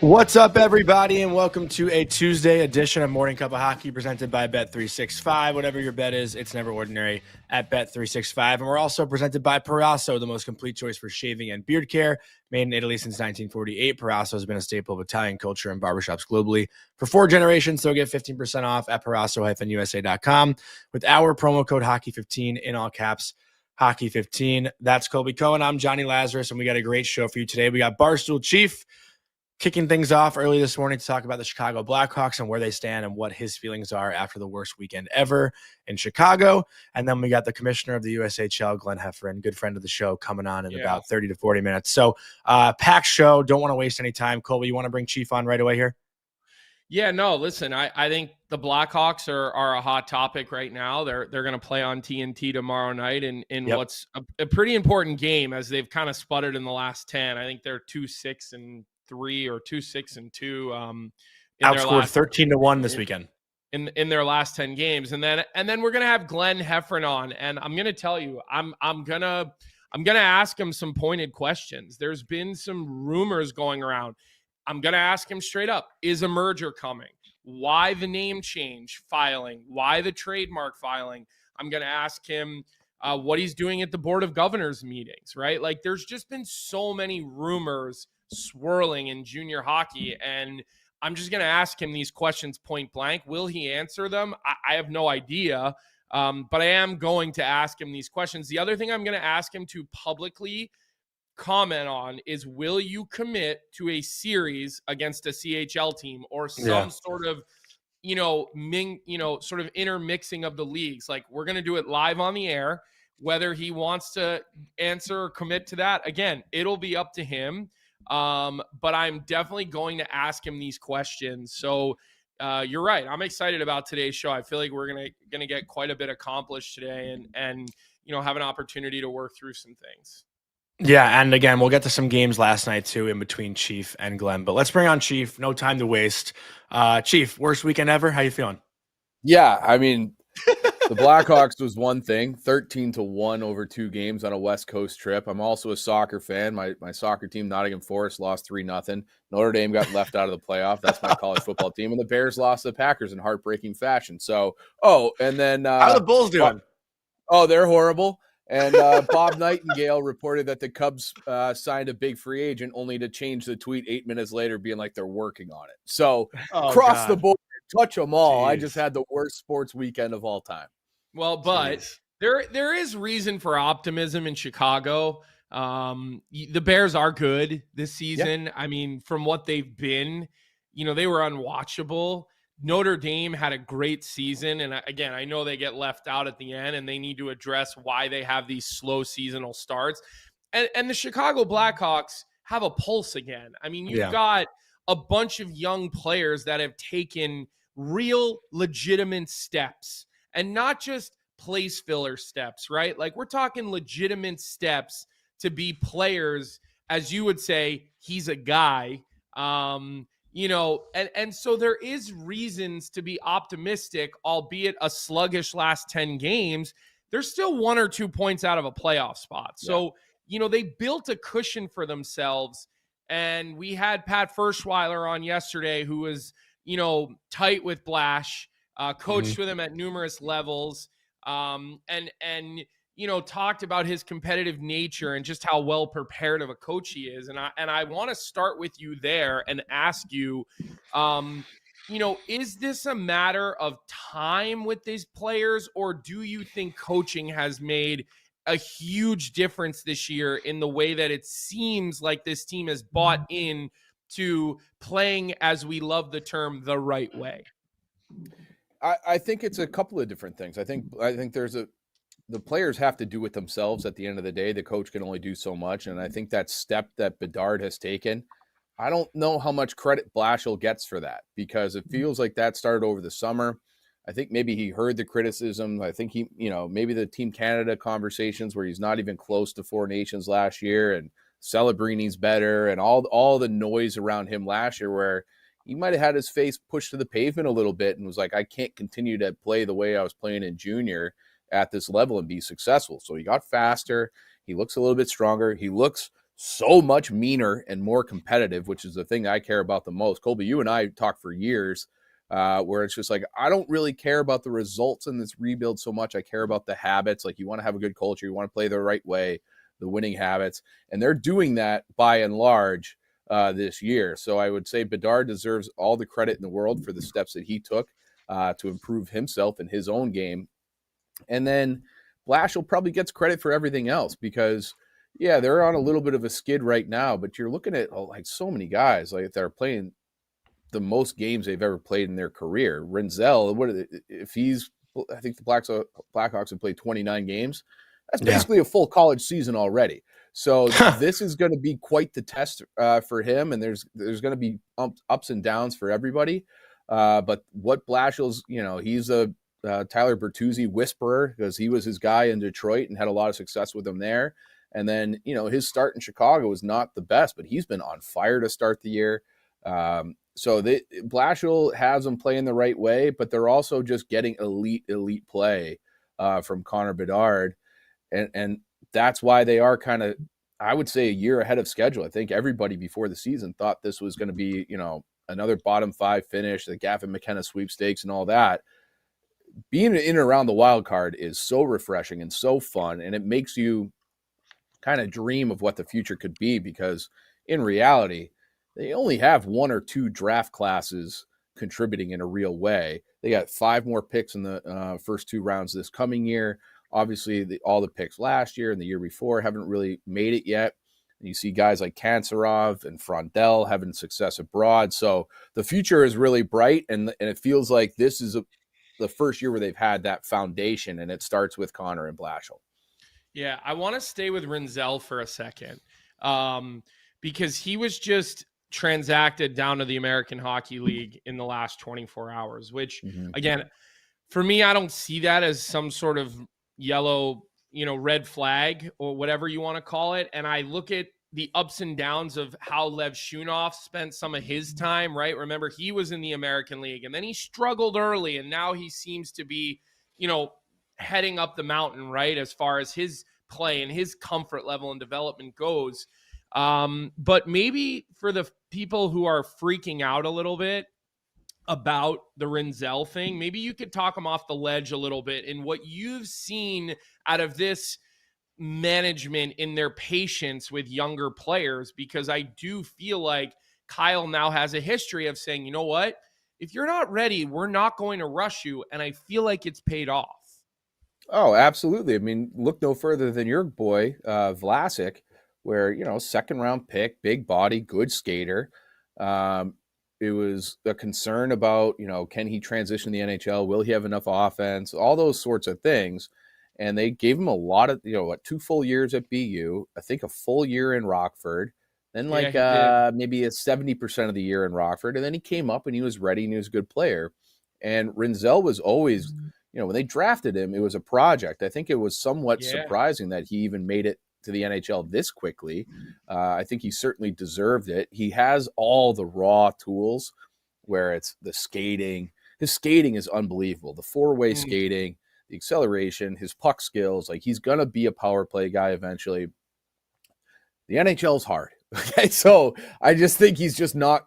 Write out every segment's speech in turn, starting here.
What's up, everybody, and welcome to a Tuesday edition of Morning Cup of Hockey presented by Bet365. Whatever your bet is, it's never ordinary at Bet365. And we're also presented by Perasso, the most complete choice for shaving and beard care. Made in Italy since 1948, Perasso has been a staple of Italian culture and barbershops globally for 4 generations. So get 15% off at Perasso-USA.com with our promo code Hockey15 in all caps. Hockey15. That's Colby Cohen. I'm Johnny Lazarus, and we got a great show for you today. We got Barstool Chief kicking things off early this morning to talk about the Chicago Blackhawks and where they stand and what his feelings are after the worst weekend ever in Chicago. And then we got the commissioner of the USHL, Glenn Heffernan, good friend of the show, coming on in about 30 to 40 minutes. So packed show. Don't want to waste any time. Colby, you want to bring Chief on right away here? Yeah, no, listen, I think the Blackhawks are a hot topic right now. They're going to play on TNT tomorrow night in what's a pretty important game, as they've kind of sputtered in the last 10. I think they're 2-6-3 or 2-6-2. Outscored 13-1 this weekend. In their last 10 games. And then we're going to have Glenn Heffernan on, and I'm going to tell you, I'm going to ask him some pointed questions. There's been some rumors going around. I'm going to ask him straight up, is a merger coming? Why the name change filing? Why the trademark filing? I'm going to ask him what he's doing at the Board of Governors meetings, right? Like, there's just been so many rumors swirling in junior hockey, and I'm just going to ask him these questions point blank. Will he answer them? I have no idea, but I am going to ask him these questions. The other thing I'm going to ask him to publicly comment on is, will you commit to a series against a CHL team or some sort of, sort of intermixing of the leagues? Like, we're going to do it live on the air. Whether he wants to answer or commit to that, again, it'll be up to him. But I'm definitely going to ask him these questions. So you're right. I'm excited about today's show. I feel like we're gonna get quite a bit accomplished today, and have an opportunity to work through some things. Yeah, and again, we'll get to some games last night, too, in between Chief and Glenn. But let's bring on Chief. No time to waste. Chief, worst weekend ever? How you feeling? Yeah, I mean, the Blackhawks was one thing, 13-1 over 2 games on a West Coast trip. I'm also a soccer fan. My soccer team, Nottingham Forest, lost 3-0. Notre Dame got left out of the playoff. That's my college football team. And the Bears lost to the Packers in heartbreaking fashion. So, and then how are the Bulls doing? Oh, they're horrible. And Bob Nightingale reported that the Cubs signed a big free agent, only to change the tweet 8 minutes later being like they're working on it. So across the board, touch them all. Jeez. I just had the worst sports weekend of all time. Well, but there is reason for optimism in Chicago. The Bears are good this season. Yeah. I mean, from what they've been, they were unwatchable. Notre Dame had a great season. And again, I know they get left out at the end, and they need to address why they have these slow seasonal starts. And the Chicago Blackhawks have a pulse again. I mean, you've got a bunch of young players that have taken real legitimate steps, and not just place filler steps, right? Like, we're talking legitimate steps to be players, as you would say, he's a guy. And so there is reasons to be optimistic, albeit a sluggish last 10 games. They're still 1 or 2 points out of a playoff spot. So, they built a cushion for themselves. And we had Pat Ferschweiler on yesterday, who was, tight with Blash, coached with him at numerous levels, and talked about his competitive nature and just how well prepared of a coach he is. And I want to start with you there and ask you, is this a matter of time with these players, or do you think coaching has made a huge difference this year in the way that it seems like this team has bought in to playing, as we love the term, the right way? I think it's a couple of different things. I think the players have to do it themselves at the end of the day. The coach can only do so much. And I think that step that Bedard has taken, I don't know how much credit Blashill gets for that, because it feels like that started over the summer. I think maybe he heard the criticism. I think he, maybe the Team Canada conversations where he's not even close to 4 Nations last year, and Celebrini's better, and all the noise around him last year, where he might have had his face pushed to the pavement a little bit and was like, I can't continue to play the way I was playing in junior at this level and be successful. So he got faster. He looks a little bit stronger. He looks so much meaner and more competitive, which is the thing I care about the most. Colby, you and I talked for years where it's just like, I don't really care about the results in this rebuild so much. I care about the habits. Like, you want to have a good culture. You want to play the right way, the winning habits. And they're doing that by and large this year. So I would say Bedard deserves all the credit in the world for the steps that he took to improve himself in his own game. And then Blashill probably gets credit for everything else because, yeah, they're on a little bit of a skid right now, but you're looking at like so many guys like that are playing the most games they've ever played in their career. Rinzel, if he's, I think the Blackhawks have played 29 games. That's basically a full college season already. So this is going to be quite the test for him, and there's going to be ups and downs for everybody. But what Blashill's, he's a Tyler Bertuzzi whisperer because he was his guy in Detroit and had a lot of success with him there. And then, his start in Chicago was not the best, but he's been on fire to start the year. So Blashill has them playing the right way, but they're also just getting elite play from Connor Bedard. And that's why they are kind of, I would say, a year ahead of schedule. I think everybody before the season thought this was going to be, another bottom 5 finish, the Gavin McKenna sweepstakes and all that. Being in and around the wild card is so refreshing and so fun, and it makes you kind of dream of what the future could be because in reality, they only have 1 or 2 draft classes contributing in a real way. They got 5 more picks in the first 2 rounds this coming year. Obviously, all the picks last year and the year before haven't really made it yet. And you see guys like Kanserov and Frondell having success abroad. So the future is really bright, and it feels like this is the first year where they've had that foundation, and it starts with Connor and Blashill. Yeah, I want to stay with Rinzel for a second because he was just transacted down to the American Hockey League in the last 24 hours, which, again, for me, I don't see that as some sort of yellow, red flag or whatever you want to call it. And I look at the ups and downs of how Lev Shunov spent some of his time, right? Remember, he was in the American League and then he struggled early, and now he seems to be, heading up the mountain, right? As far as his play and his comfort level and development goes. But maybe for the people who are freaking out a little bit about the Rinzel thing, maybe you could talk them off the ledge a little bit in what you've seen out of this management in their patience with younger players, because I do feel like Kyle now has a history of saying, you know what, if you're not ready, we're not going to rush you. And I feel like it's paid off. Oh, absolutely. I mean, look no further than your boy, Vlasic, where, second round pick, big body, good skater. It was a concern about, can he transition to the NHL? Will he have enough offense? All those sorts of things. And they gave him a lot of, 2 full years at BU, I think a full year in Rockford, then maybe a 70% of the year in Rockford. And then he came up and he was ready and he was a good player. And Rinzel was always, when they drafted him, it was a project. I think it was somewhat surprising that he even made it to the NHL this quickly. I think he certainly deserved it. He has all the raw tools where it's the skating. His skating is unbelievable. The 4-way skating, the acceleration, his puck skills. Like, he's going to be a power play guy eventually. The NHL is hard. Okay. So I just think he's just not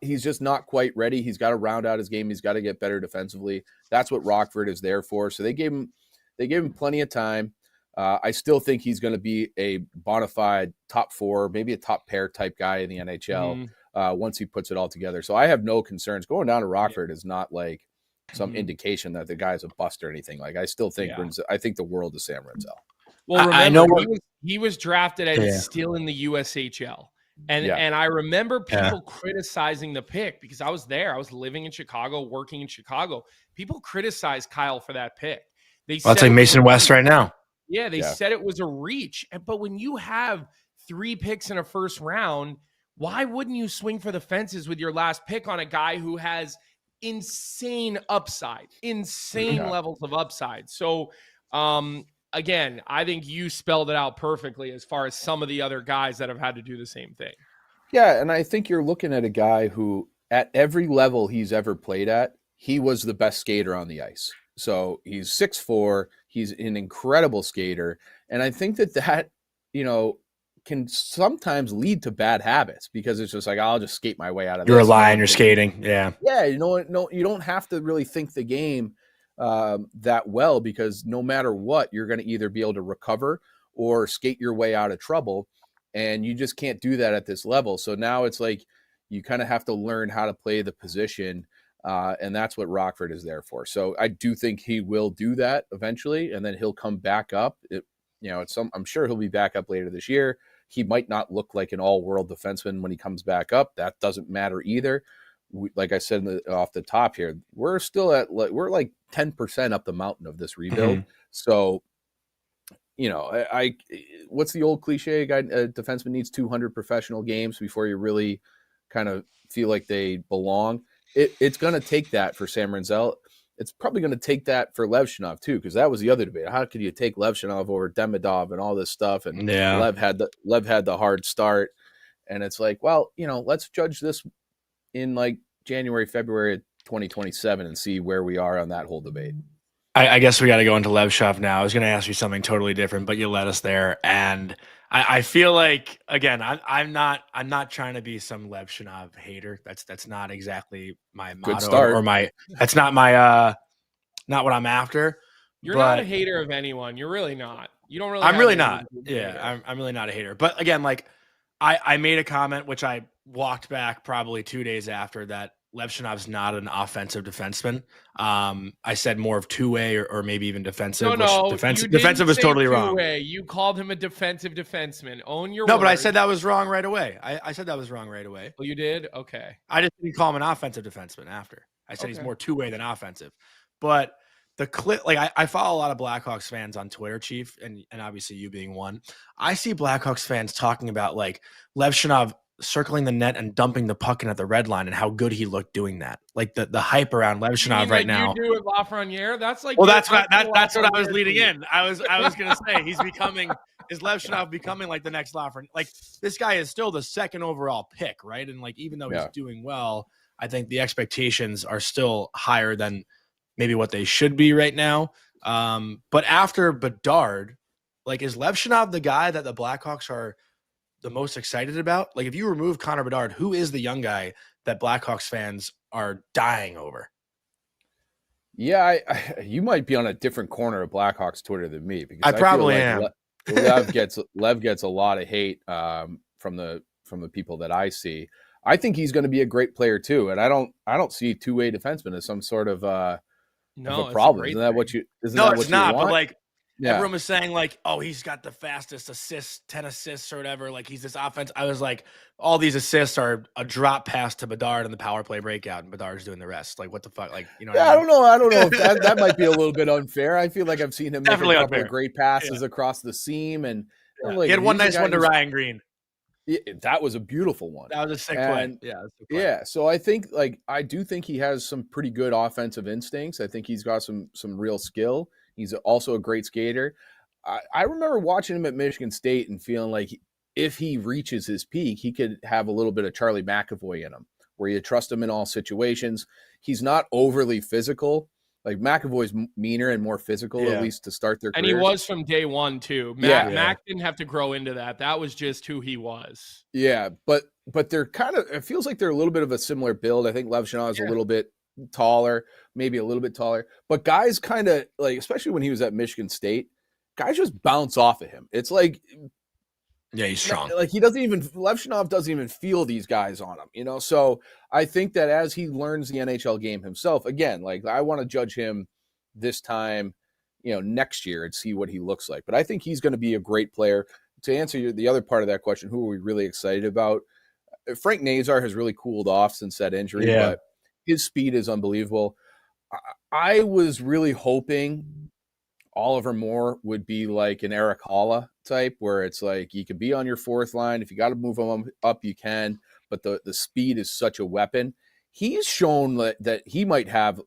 quite ready. He's got to round out his game. He's got to get better defensively. That's what Rockford is there for. So they gave him plenty of time. I still think he's going to be a bona fide top 4, maybe a top pair type guy in the NHL once he puts it all together. So I have no concerns. Going down to Rockford is not like some indication that the guy's a bust or anything. Like, I still think I think the world is Sam Rinzel. Well, remember, he was drafted and still in the USHL. And I remember people criticizing the pick because I was there. I was living in Chicago, working in Chicago. People criticized Kyle for that pick. It's like Mason West right now. Yeah, they said it was a reach. But when you have 3 picks in a first round, why wouldn't you swing for the fences with your last pick on a guy who has insane upside, levels of upside? So, again, I think you spelled it out perfectly as far as some of the other guys that have had to do the same thing. Yeah, and I think you're looking at a guy who, at every level he's ever played at, he was the best skater on the ice. So he's 6'4", he's an incredible skater. And I think that can sometimes lead to bad habits because it's just like, I'll just skate my way out of You're this. relying, you're skating. Yeah. Yeah. No, you don't have to really think the game that well, because no matter what, you're going to either be able to recover or skate your way out of trouble. And you just can't do that at this level. So now it's like you kind of have to learn how to play the position. And that's what Rockford is there for. So I do think he will do that eventually, and then he'll come back up. I'm sure he'll be back up later this year. He might not look like an all-world defenseman when he comes back up. That doesn't matter either. Like I said off the top here, we're still we're like 10% up the mountain of this rebuild. Mm-hmm. So, I what's the old cliche? A defenseman needs 200 professional games before you really kind of feel like they belong. It's going to take that for Sam Rinzel. It's probably going to take that for Levshunov too, because that was the other debate. How could you take Levshunov over Demidov and all this stuff? And Lev had the hard start, and it's like, well, let's judge this in like January, February of 2027 and see where we are on that whole debate. I guess we got to go into Levshov now. I was going to ask you something totally different, but you led us there, and I feel like, again, I'm not trying to be some Levshunov hater. That's not exactly my motto. Good start. Or my that's not my not what I'm after. You're not a hater of anyone. You're really not. You don't really. I'm really not. Yeah, I'm really not a hater. But again, like I made a comment which I walked back probably 2 days after that. Levshunov's not an offensive defenseman. I said more of two-way or maybe even defensive. Defensive was totally wrong. You called him a defensive defenseman. Own your No, word. but I said that was wrong right away. I said that was wrong right away. Well, you did? Okay. I just didn't call him an offensive defenseman after. I said he's more two-way than offensive. But the clip, like I follow a lot of Blackhawks fans on Twitter, Chief, and obviously you being one. I see Blackhawks fans talking about like Levshunov circling the net and dumping the puck in at the red line and how good he looked doing that. Like the hype around Levshunov right now. You do at Lafreniere? That's like, well, that's what I was leading in. I was gonna say is Levshunov becoming like the next Lafreniere? Like this guy is still the second overall pick, right? And like even though he's doing well, I think the expectations are still higher than maybe what they should be right now. But after Bedard, like is Levshunov the guy that the Blackhawks are the most excited about? Like if you remove Connor Bedard, who is the young guy that Blackhawks fans are dying over? Yeah, you might be on a different corner of Blackhawks Twitter than me, because I probably am. Lev gets a lot of hate from the people that I see. I think he's going to be a great player too, and I don't see two-way defenseman as some sort of a problem. Isn't that what you? No, it's not. Want? But like. Yeah. Everyone was saying like, oh, he's got the fastest assists, 10 assists or whatever. Like he's this offense. I was like, all these assists are a drop pass to Bedard in the power play breakout, and Bedard's doing the rest. Like what the fuck? Like, I don't know. I don't know if that might be a little bit unfair. I feel like I've seen him make a couple of great passes across the seam, and like, he had one nice one to Ryan Green. That was a beautiful one. That was a sick play. Yeah. So I think I do think he has some pretty good offensive instincts. I think he's got some real skill. He's also a great skater. I remember watching him at Michigan State and feeling like if he reaches his peak, he could have a little bit of Charlie McAvoy in him, where you trust him in all situations. He's not overly physical. Like McAvoy's meaner and more physical, at least to start their career. And he was from day one too. Mac didn't have to grow into that. That was just who he was. Yeah, but they're kind of, it feels like they're a little bit of a similar build. I think Levshunov is a little bit taller, maybe a little bit taller, but guys kind of like, especially when he was at Michigan State, guys just bounce off of him. It's like, he's strong. Like Levshunov doesn't even feel these guys on him, So I think that as he learns the NHL game himself, again, like I want to judge him this time, next year and see what he looks like. But I think he's going to be a great player. To answer the other part of that question, who are we really excited about? Frank Nazar has really cooled off since that injury, but his speed is unbelievable. I was really hoping Oliver Moore would be like an Eric Halla type, where it's like you can be on your fourth line. If you got to move him up, you can. But the speed is such a weapon. He's shown that he might have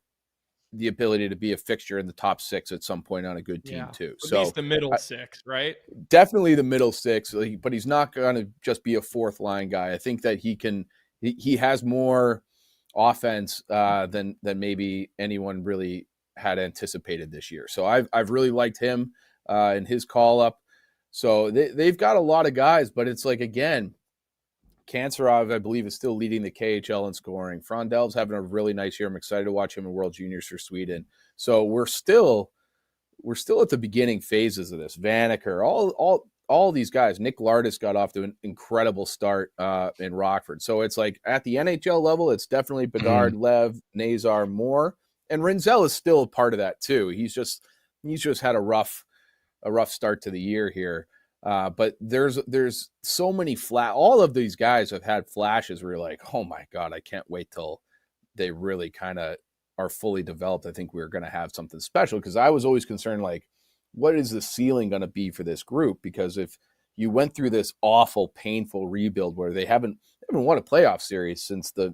the ability to be a fixture in the top six at some point on a good team too. At least the middle six, right? Definitely the middle six, but he's not going to just be a fourth line guy. I think that he has more offense than maybe anyone really had anticipated this year. So I've really liked him and his call up. So they've got a lot of guys, but it's like, again, Kanserov, I believe, is still leading the KHL in scoring. Frondel's having a really nice year. I'm excited to watch him in World Juniors for Sweden. So we're still at the beginning phases of this. Vanacker, all these guys. Nick Lardis got off to an incredible start in Rockford. So it's like at the NHL level, it's definitely Bedard, Lev, Nazar, Moore, and Rinzel is still a part of that too. He's just had a rough start to the year here. But there's so many all of these guys have had flashes where you're like, oh my God, I can't wait till they really kind of are fully developed. I think we're going to have something special, because I was always concerned, like, what is the ceiling going to be for this group? Because if you went through this awful, painful rebuild where they haven't won a playoff series since the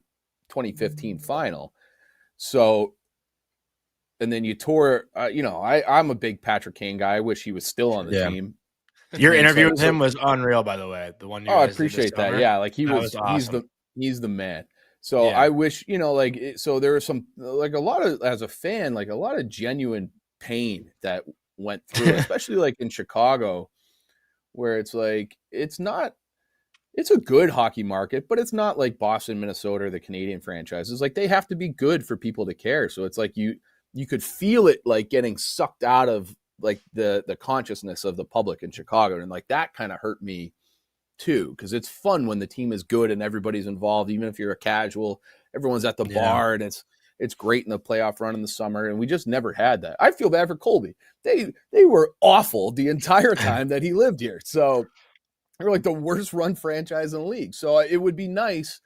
2015 final. So, and then you tore, I'm a big Patrick Kane guy. I wish he was still on the team. Your interview with him was unreal, by the way. The one. I appreciate that. Yeah, like awesome. he's the man. So I wish, so there was some, like, a lot of, as a fan, like a lot of genuine pain that went through, especially like in Chicago, where it's like, it's a good hockey market, but it's not like Boston, Minnesota, or the Canadian franchises. Like, they have to be good for people to care. So it's like you could feel it like getting sucked out of like the consciousness of the public in Chicago. And like, that kind of hurt me too, because it's fun when the team is good and everybody's involved, even if you're a casual, everyone's at the bar, and it's great in the playoff run in the summer. And we just never had that. I feel bad for Colby. They were awful the entire time that he lived here. So they're like the worst run franchise in the league. So it would be nice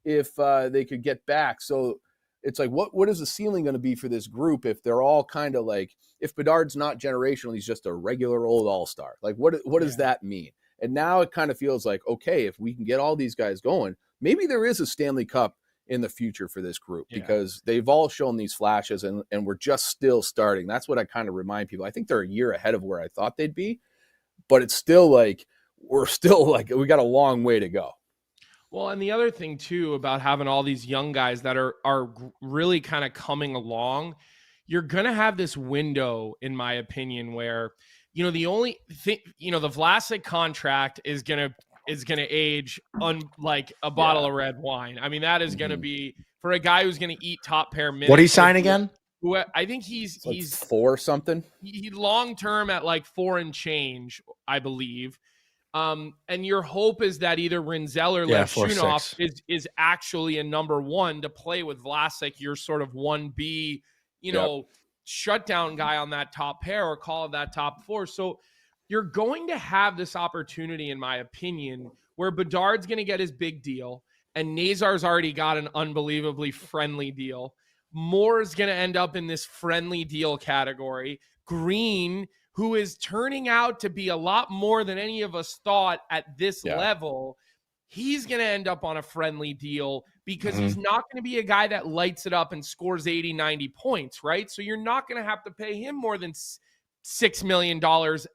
if they could get back. So it's like, what is the ceiling going to be for this group if they're all kind of like, if Bedard's not generational, he's just a regular old all-star. Like, what does that mean? And now it kind of feels like, okay, if we can get all these guys going, maybe there is a Stanley Cup in the future for this group, because they've all shown these flashes, and we're just still starting. That's what I kind of remind people. I think they're a year ahead of where I thought they'd be, but it's still like, we're still like, we got a long way to go. Well, and the other thing too about having all these young guys that are really kind of coming along, you're going to have this window, in my opinion, where, the only thing, the Vlasic contract is going to age like a bottle of red wine. I mean, that is going to be for a guy who's going to eat top pair minutes. What did he sign again? Who I think he's like 4 something. He long term at like 4 and change, I believe. And your hope is that either Rinzel or Levshunov is actually a number 1 to play with Vlasic, your sort of 1B, shutdown guy on that top pair, or call it that top 4. So you're going to have this opportunity, in my opinion, where Bedard's going to get his big deal, and Nazar's already got an unbelievably friendly deal. Moore's going to end up in this friendly deal category. Green, who is turning out to be a lot more than any of us thought at this level, he's going to end up on a friendly deal, because he's not going to be a guy that lights it up and scores 80, 90 points, right? So you're not going to have to pay him more than $6 million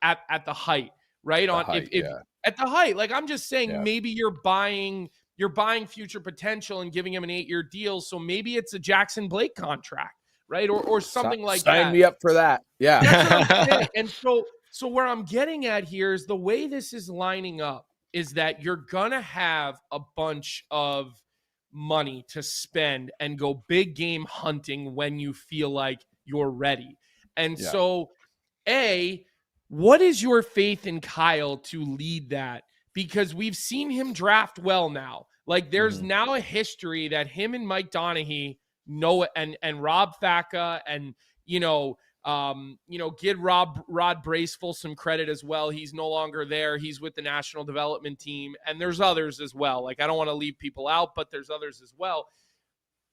at the height, right? At the height. Like, I'm just saying, maybe you're buying future potential and giving him an 8-year deal. So maybe it's a Jackson Blake contract, right? Or something like that. Sign me up for that. Yeah. That's what I'm saying. And so where I'm getting at here is the way this is lining up is that you're going to have a bunch of money to spend and go big game hunting when you feel like you're ready. And so, what is your faith in Kyle to lead that? Because we've seen him draft well now. Like, there's now a history that him and Mike Donaghy know, and Rob Facca, and give Rod Braceful some credit as well. He's no longer there. He's with the national development team, and there's others as well. Like, I don't want to leave people out, but there's others as well.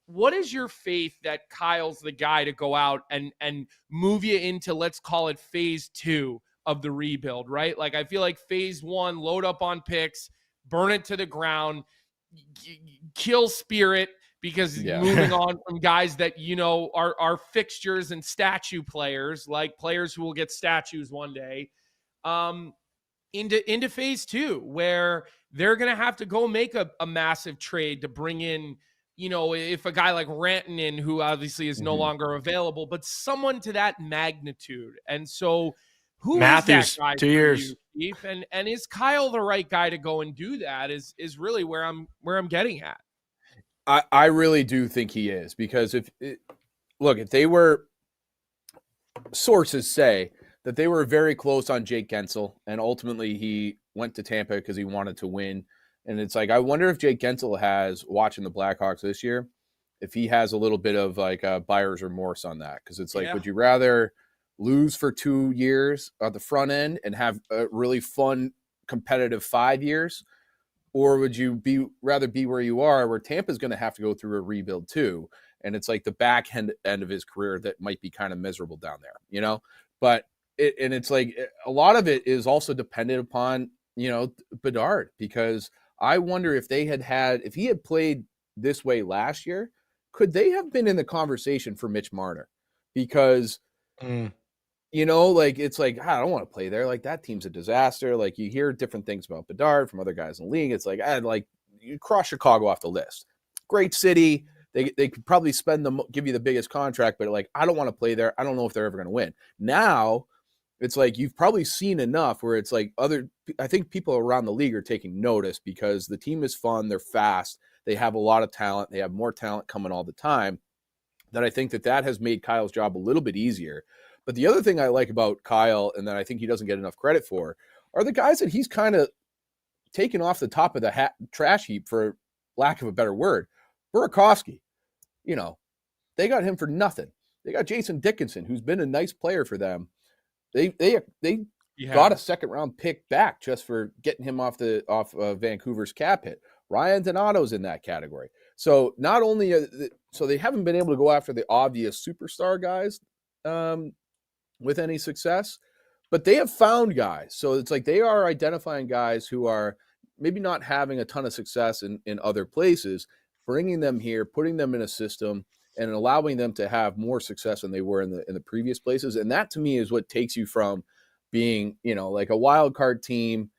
What is your faith that Kyle's the guy to go out and move you into, let's call it phase 2 of the rebuild, right? Like, I feel like phase 1, load up on picks, burn it to the ground, kill Spirit, because moving on from guys that, are fixtures and statue players, like players who will get statues one day, into phase 2, where they're going to have to go make a massive trade to bring in, if a guy like Rantanen, who obviously is no longer available, but someone to that magnitude. And so who Matthews, is that guy 2 years. Chief. And is Kyle the right guy to go and do that? Is really where I'm getting at. I really do think he is, because if they were, sources say that they were very close on Jake Gensel, and ultimately he went to Tampa because he wanted to win. And it's like, I wonder if Jake Gensel has, watching the Blackhawks this year, if he has a little bit of like a buyer's remorse on that. Because it's like, would you rather lose for 2 years at the front end and have a really fun, competitive 5 years? Or would you rather be where you are, where Tampa's going to have to go through a rebuild too? And it's like the back end of his career that might be kind of miserable down there, you know? But it's like a lot of it is also dependent upon, you know, Bedard, because I wonder if if he had played this way last year, could they have been in the conversation for Mitch Marner? Because, you know, like, it's like, I don't want to play there. Like, that team's a disaster. Like, you hear different things about Bedard from other guys in the league. It's like, you cross Chicago off the list. Great city. They could probably give you the biggest contract, but like, I don't want to play there. I don't know if they're ever going to win. Now, it's like, you've probably seen enough where it's like I think people around the league are taking notice, because the team is fun. They're fast. They have a lot of talent. They have more talent coming all the time, that I think that has made Kyle's job a little bit easier. But the other thing I like about Kyle, and that I think he doesn't get enough credit for, are the guys that he's kind of taken off the top of the trash heap, for lack of a better word. Burakovsky, you know, they got him for nothing. They got Jason Dickinson, who's been a nice player for them. They got a second round pick back just for getting him off Vancouver's cap hit. Ryan Donato's in that category. So not only so they haven't been able to go after the obvious superstar guys with any success, but they have found guys. So it's like they are identifying guys who are maybe not having a ton of success in other places, bringing them here, putting them in a system, and allowing them to have more success than they were in the previous places. And that, to me, is what takes you from being, you know, like a wild card team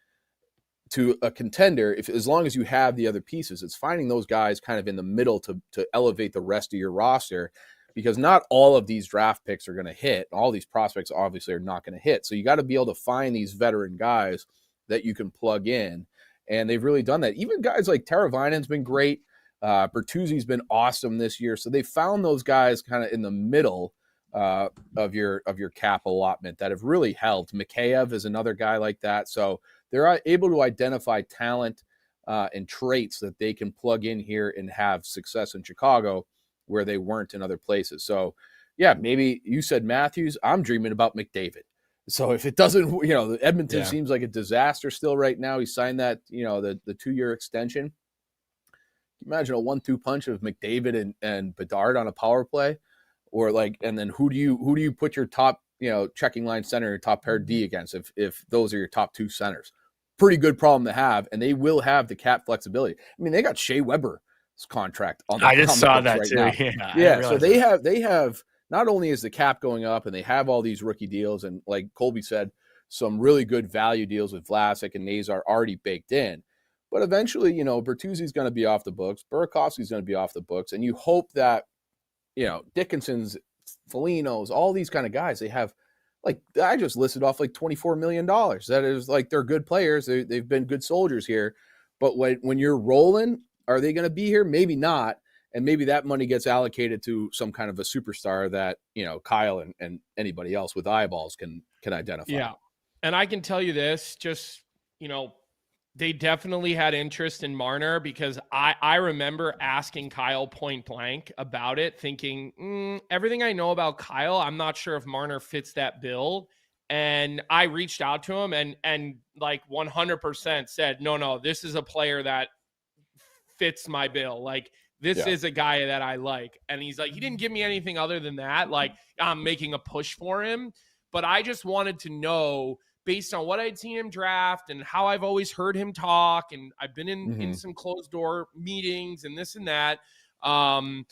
to a contender. As long as you have the other pieces, it's finding those guys kind of in the middle to elevate the rest of your roster, because not all of these draft picks are going to hit. All these prospects obviously are not going to hit. So you got to be able to find these veteran guys that you can plug in. And they've really done that. Even guys like Teravainen's been great. Bertuzzi's been awesome this year. So they found those guys kind of in the middle of your cap allotment that have really helped. Mikheyev is another guy like that. So they're able to identify talent and traits that they can plug in here and have success in Chicago where they weren't in other places. So, yeah, maybe you said Matthews. I'm dreaming about McDavid. So if it doesn't, you know, Edmonton seems like a disaster still right now. He signed that, you know, the 2-year extension. Imagine a 1-2 punch of McDavid and Bedard on a power play, or like, and then who do you put your top, you know, checking line center, your top pair D against if those are your top 2 centers? Pretty good problem to have, and they will have the cap flexibility. I mean, they got Shea Weber's contract on the I just saw that right too. Now. Yeah. So they have not only is the cap going up, and they have all these rookie deals, and like Colby said, some really good value deals with Vlasic and Nazar already baked in. But eventually, you know, Bertuzzi's going to be off the books. Burakovsky's going to be off the books. And you hope that, you know, Dickinson's, Foligno's, all these kind of guys, they have, like, I just listed off like $24 million. That is like, they're good players. They've been good soldiers here. But when you're rolling, are they going to be here? Maybe not. And maybe that money gets allocated to some kind of a superstar that, you know, Kyle and anybody else with eyeballs can identify. Yeah. And I can tell you this, just, you know, they definitely had interest in Marner, because I remember asking Kyle point blank about it, thinking, everything I know about Kyle, I'm not sure if Marner fits that bill. And I reached out to him and like 100% said, no, this is a player that fits my bill. Like, this is a guy that I like. And he's like, he didn't give me anything other than that. Like, I'm making a push for him. But I just wanted to know, based on what I'd seen him draft and how I've always heard him talk, and I've been in some closed door meetings and this and that. I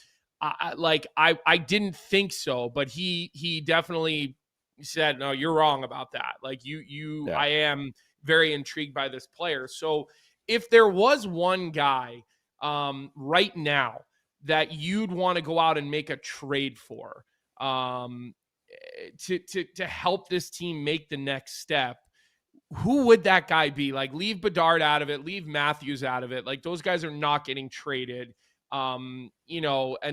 didn't think so, but he definitely said, no, you're wrong about that. Like I am very intrigued by this player. So if there was one guy right now that you'd want to go out and make a trade for, to help this team make the next step, who would that guy be? Like, leave Bedard out of it, leave Matthews out of it. Like, those guys are not getting traded. And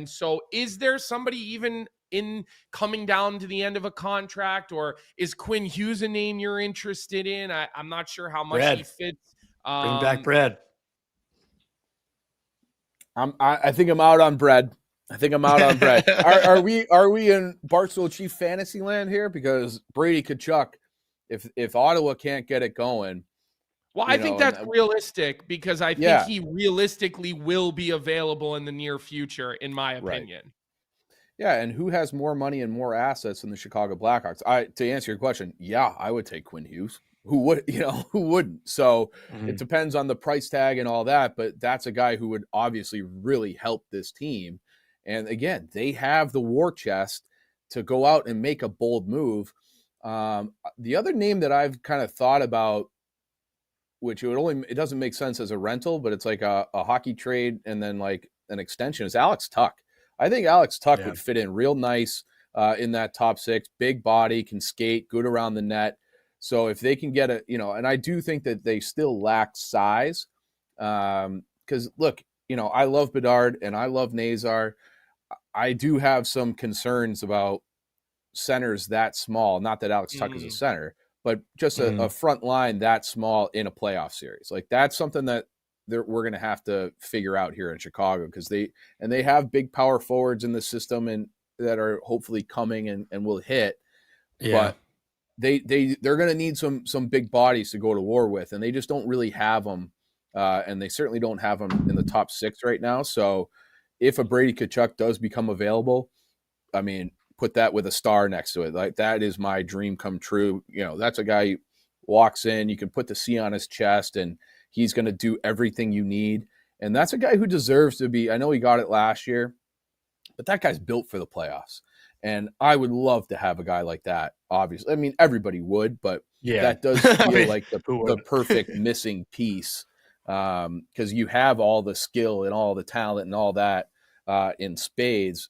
so is there somebody even in coming down to the end of a contract, or is Quinn Hughes a name you're interested in? I'm not sure how much he fits. Bring back Bread. I think I'm out on Bread. Are we in Barstool Chief fantasy land here? Because Brady Tkachuk, if Ottawa can't get it going. Well, I think that's realistic, because I think he realistically will be available in the near future, in my opinion. Right. Yeah, and who has more money and more assets than the Chicago Blackhawks? To answer your question, I would take Quinn Hughes. Who wouldn't? So It depends on the price tag and all that, but that's a guy who would obviously really help this team. And again, they have the war chest to go out and make a bold move. The other name that I've kind of thought about, which it doesn't make sense as a rental, but it's like a hockey trade and then like an extension, is Alex Tuch. I think Alex Tuch would fit in real nice in that top six. Big body, can skate, good around the net. So if they can get and I do think that they still lack size. Because look, I love Bedard and I love Nazar. I do have some concerns about centers that small. Not that Alex Tuch is a center, but just a front line that small in a playoff series. Like, that's something that we're going to have to figure out here in Chicago, because they have big power forwards in the system and that are hopefully coming and will hit. But they're going to need some big bodies to go to war with, and they just don't really have them. And they certainly don't have them in the top six right now. So if a Brady Tkachuk does become available, I mean, put that with a star next to it. Like, that is my dream come true. That's a guy who walks in, you can put the C on his chest, and he's going to do everything you need. And that's a guy who deserves to be. I know he got it last year, but that guy's built for the playoffs. And I would love to have a guy like that, obviously. I mean, everybody would, but that does feel like the perfect missing piece, because you have all the skill and all the talent and all that in spades,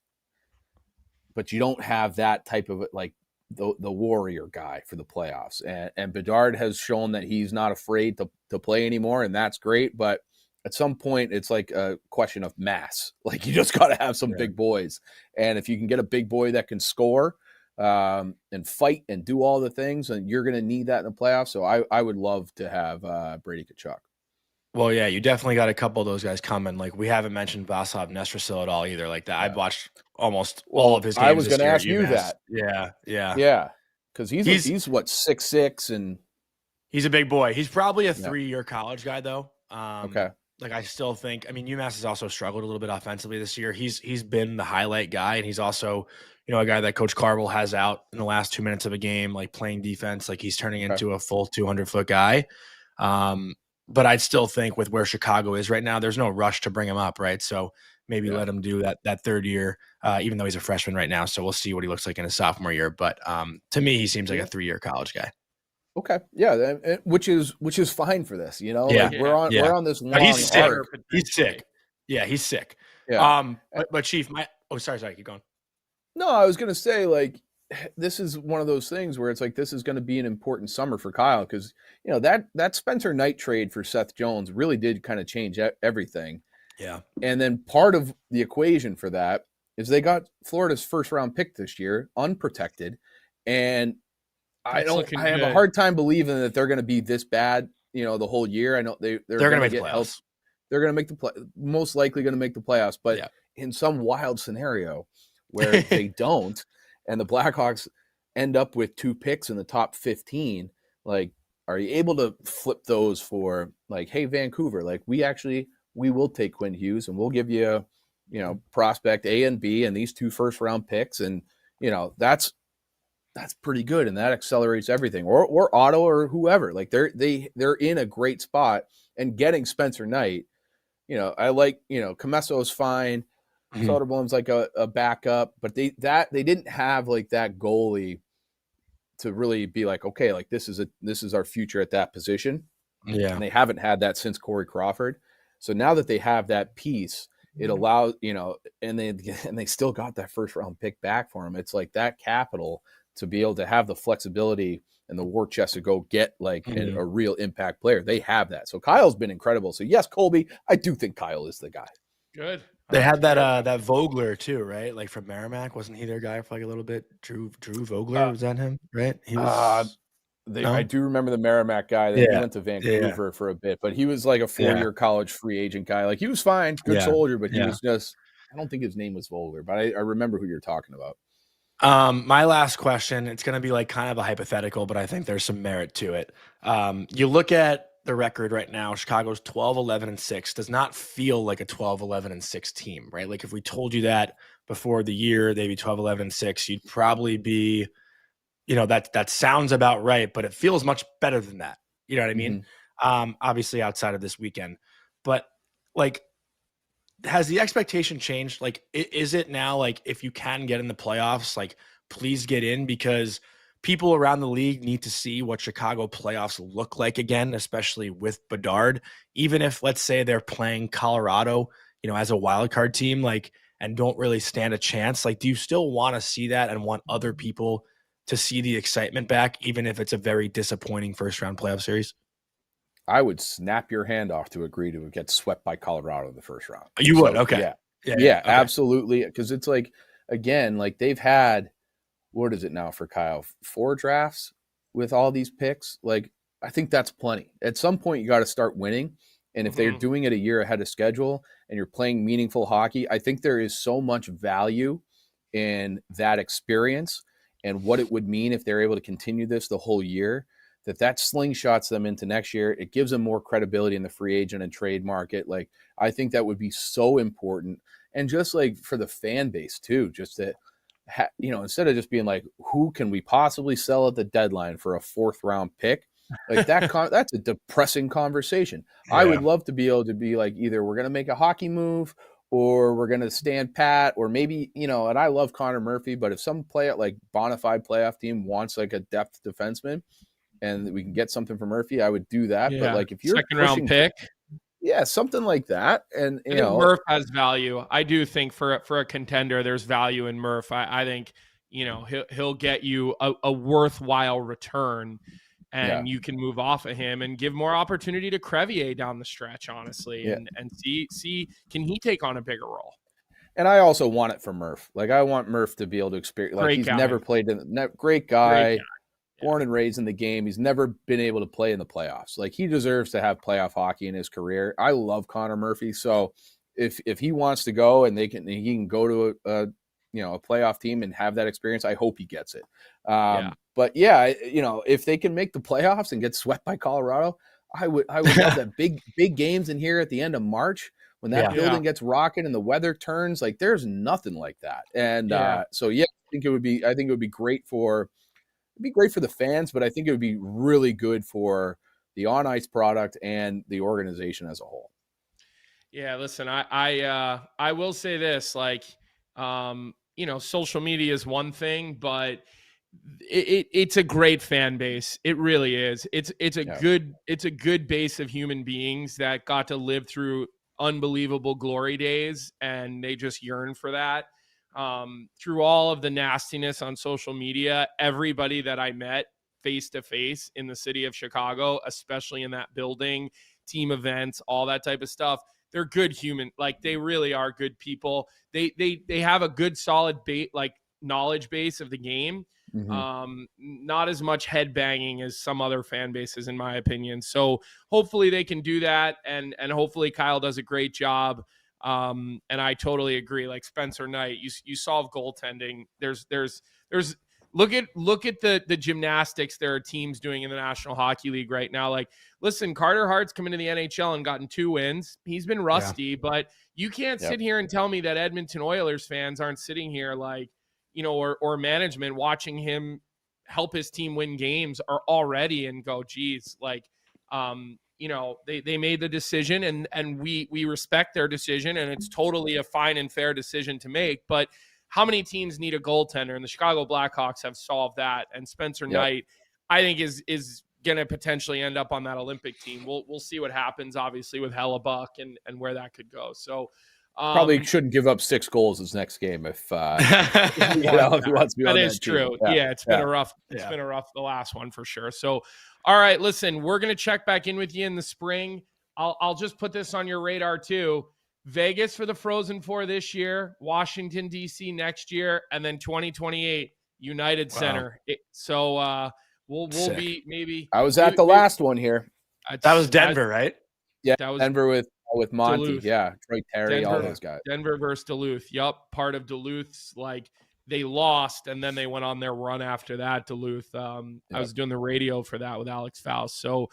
but you don't have that type of, like, the warrior guy for the playoffs. And Bedard has shown that he's not afraid to play anymore, and that's great. But at some point, it's like a question of mass. Like, you just got to have some big boys. And if you can get a big boy that can score and fight and do all the things, and you're going to need that in the playoffs. So I would love to have Brady Tkachuk. Well, yeah, you definitely got a couple of those guys coming. Like, we haven't mentioned Vasov Nestrasil at all either. Like that, I've watched almost all of his games. I was going to ask you that. Yeah. Because he's what, 6'6", and he's a big boy. He's probably a 3-year college guy, though. Okay. Like, I still think, I mean, UMass has also struggled a little bit offensively this year. He's been the highlight guy, and he's also, a guy that Coach Carvel has out in the last 2 minutes of a game, like playing defense. Like, he's turning into a full 200-foot guy. But I'd still think with where Chicago is right now, there's no rush to bring him up, right? So maybe let him do that third year, even though he's a freshman right now. So we'll see what he looks like in his sophomore year. But to me, he seems like a 3-year college guy. Okay, yeah, which is fine for this, we're on this long he's arc. He's sick. Yeah, he's sick. Yeah. But Chief, sorry, keep going. No, I was gonna say, like, this is one of those things where it's like, this is going to be an important summer for Kyle, because that Spencer Knight trade for Seth Jones really did kind of change everything. Yeah, and then part of the equation for that is they got Florida's first round pick this year, unprotected, and I have a hard time believing that they're going to be this bad, the whole year. I know they're going to make the playoffs. They're going to make most likely going to make the playoffs, but in some wild scenario where they don't, and the Blackhawks end up with 2 picks in the top 15, like, are you able to flip those for, like, hey, Vancouver, like, we will take Quinn Hughes, and we'll give you, prospect A and B and these 2 first-round picks, and, that's pretty good, and that accelerates everything. Or Otto or whoever. Like, they're in a great spot, and getting Spencer Knight, I like, Comesso's fine. Soderblom's like a backup, but they didn't have, like, that goalie to really be like, okay, like, this is our future at that position. Yeah. And they haven't had that since Corey Crawford. So now that they have that piece, it allows, and they still got that first round pick back for him. It's like that capital to be able to have the flexibility and the war chest to go get like a real impact player. They have that. So Kyle's been incredible. So yes, Colby, I do think Kyle is the guy. Good. They had that Vogler too, right? Like from Merrimack, wasn't he their guy for like a little bit? Drew Vogler, was that him? Right? He was. I do remember the Merrimack guy. He went to Vancouver for a bit, but he was like a 4-year college free agent guy. Like he was fine, good soldier, but he was just. I don't think his name was Vogler, but I remember who you're talking about. My last question, it's going to be like kind of a hypothetical, but I think there's some merit to it. You look at the record right now, Chicago's 12-11-6 does not feel like a 12-11-6 team, right? Like if we told you that before the year, they'd be 12-11-6, you'd probably be, that sounds about right, but it feels much better than that. You know what I mean? Obviously outside of this weekend, but like, has the expectation changed? Like, is it now like if you can get in the playoffs, like please get in, because people around the league need to see what Chicago playoffs look like again, especially with Bedard. Even if, let's say, they're playing Colorado, as a wild card team, like, and don't really stand a chance. Like, do you still want to see that and want other people to see the excitement back, even if it's a very disappointing first round playoff series? I would snap your hand off to agree to get swept by Colorado in the first round. You would? Okay. Yeah, okay. Absolutely. Because it's like, again, like they've had, what is it now for Kyle? 4 drafts with all these picks. Like, I think that's plenty. At some point, you got to start winning. And if they're doing it a year ahead of schedule and you're playing meaningful hockey, I think there is so much value in that experience and what it would mean if they're able to continue this the whole year, that slingshots them into next year. It gives them more credibility in the free agent and trade market. Like, I think that would be so important. And just like for the fan base too, just that, instead of just being like, who can we possibly sell at the deadline for a 4th round pick? Like that, that's a depressing conversation. Yeah. I would love to be able to be like, either we're going to make a hockey move or we're going to stand pat, or maybe, and I love Connor Murphy, but if some like bona fide playoff team wants like a depth defenseman and we can get something from Murphy, I would do that. Yeah. But like if you're second round pick, something like that. And Murph has value. I do think for a contender, there's value in Murph. I think, he'll get you a worthwhile return, and you can move off of him and give more opportunity to Crevier down the stretch, honestly, and see, can he take on a bigger role? And I also want it for Murph. Like, I want Murph to be able to experience, like, he's never played great guy. Born and raised in the game. He's never been able to play in the playoffs. Like, he deserves to have playoff hockey in his career. I love Connor Murphy. So if he wants to go and he can go to a playoff team and have that experience, I hope he gets it. But if they can make the playoffs and get swept by Colorado, I would love that big games in here at the end of March when that building gets rocking and the weather turns. Like, there's nothing like that. And I think it would be great for the fans, but I think it would be really good for the on ice product and the organization as a whole. Yeah, listen, I will say this, like, social media is one thing, but it's a great fan base. It really is. It's a good base of human beings that got to live through unbelievable glory days, and they just yearn for that. Through all of the nastiness on social media, everybody that I met face to face in the city of Chicago, especially in that building, team events, all that type of stuff, they're good human. Like, they really are good people. They have a good solid knowledge base of the game. Not as much head banging as some other fan bases, in my opinion. So hopefully they can do that, and hopefully Kyle does a great job. And I totally agree. Like Spencer Knight, you solve goaltending. There's look at the gymnastics there are teams doing in the National Hockey League right now. Like, listen, Carter Hart's come into the NHL and gotten 2 wins. He's been rusty, but you can't sit here and tell me that Edmonton Oilers fans aren't sitting here like, or management watching him help his team win games are already and go, geez, like, they made the decision and we respect their decision, and it's totally a fine and fair decision to make. But how many teams need a goaltender? And the Chicago Blackhawks have solved that. And Spencer Knight, I think, is going to potentially end up on that Olympic team. We'll see what happens, obviously, with Hellebuck and where that could go. So Probably shouldn't give up 6 goals his next game if he wants to be that on is that team. true. Yeah, it's been a rough. It's been a rough the last one for sure. So, all right, listen, we're gonna check back in with you in the spring. I'll just put this on your radar too. Vegas for the Frozen Four this year, Washington D.C. next year, and then 2028 United Center. We'll be maybe. I was at the last one here. That was Denver, right? Yeah, that was Denver with Monty. Duluth. Yeah, Troy Terry, all those guys. Denver versus Duluth. Yup, part of Duluth's they lost and then they went on their run after that. Duluth. I was doing the radio for that with Alex Faust. So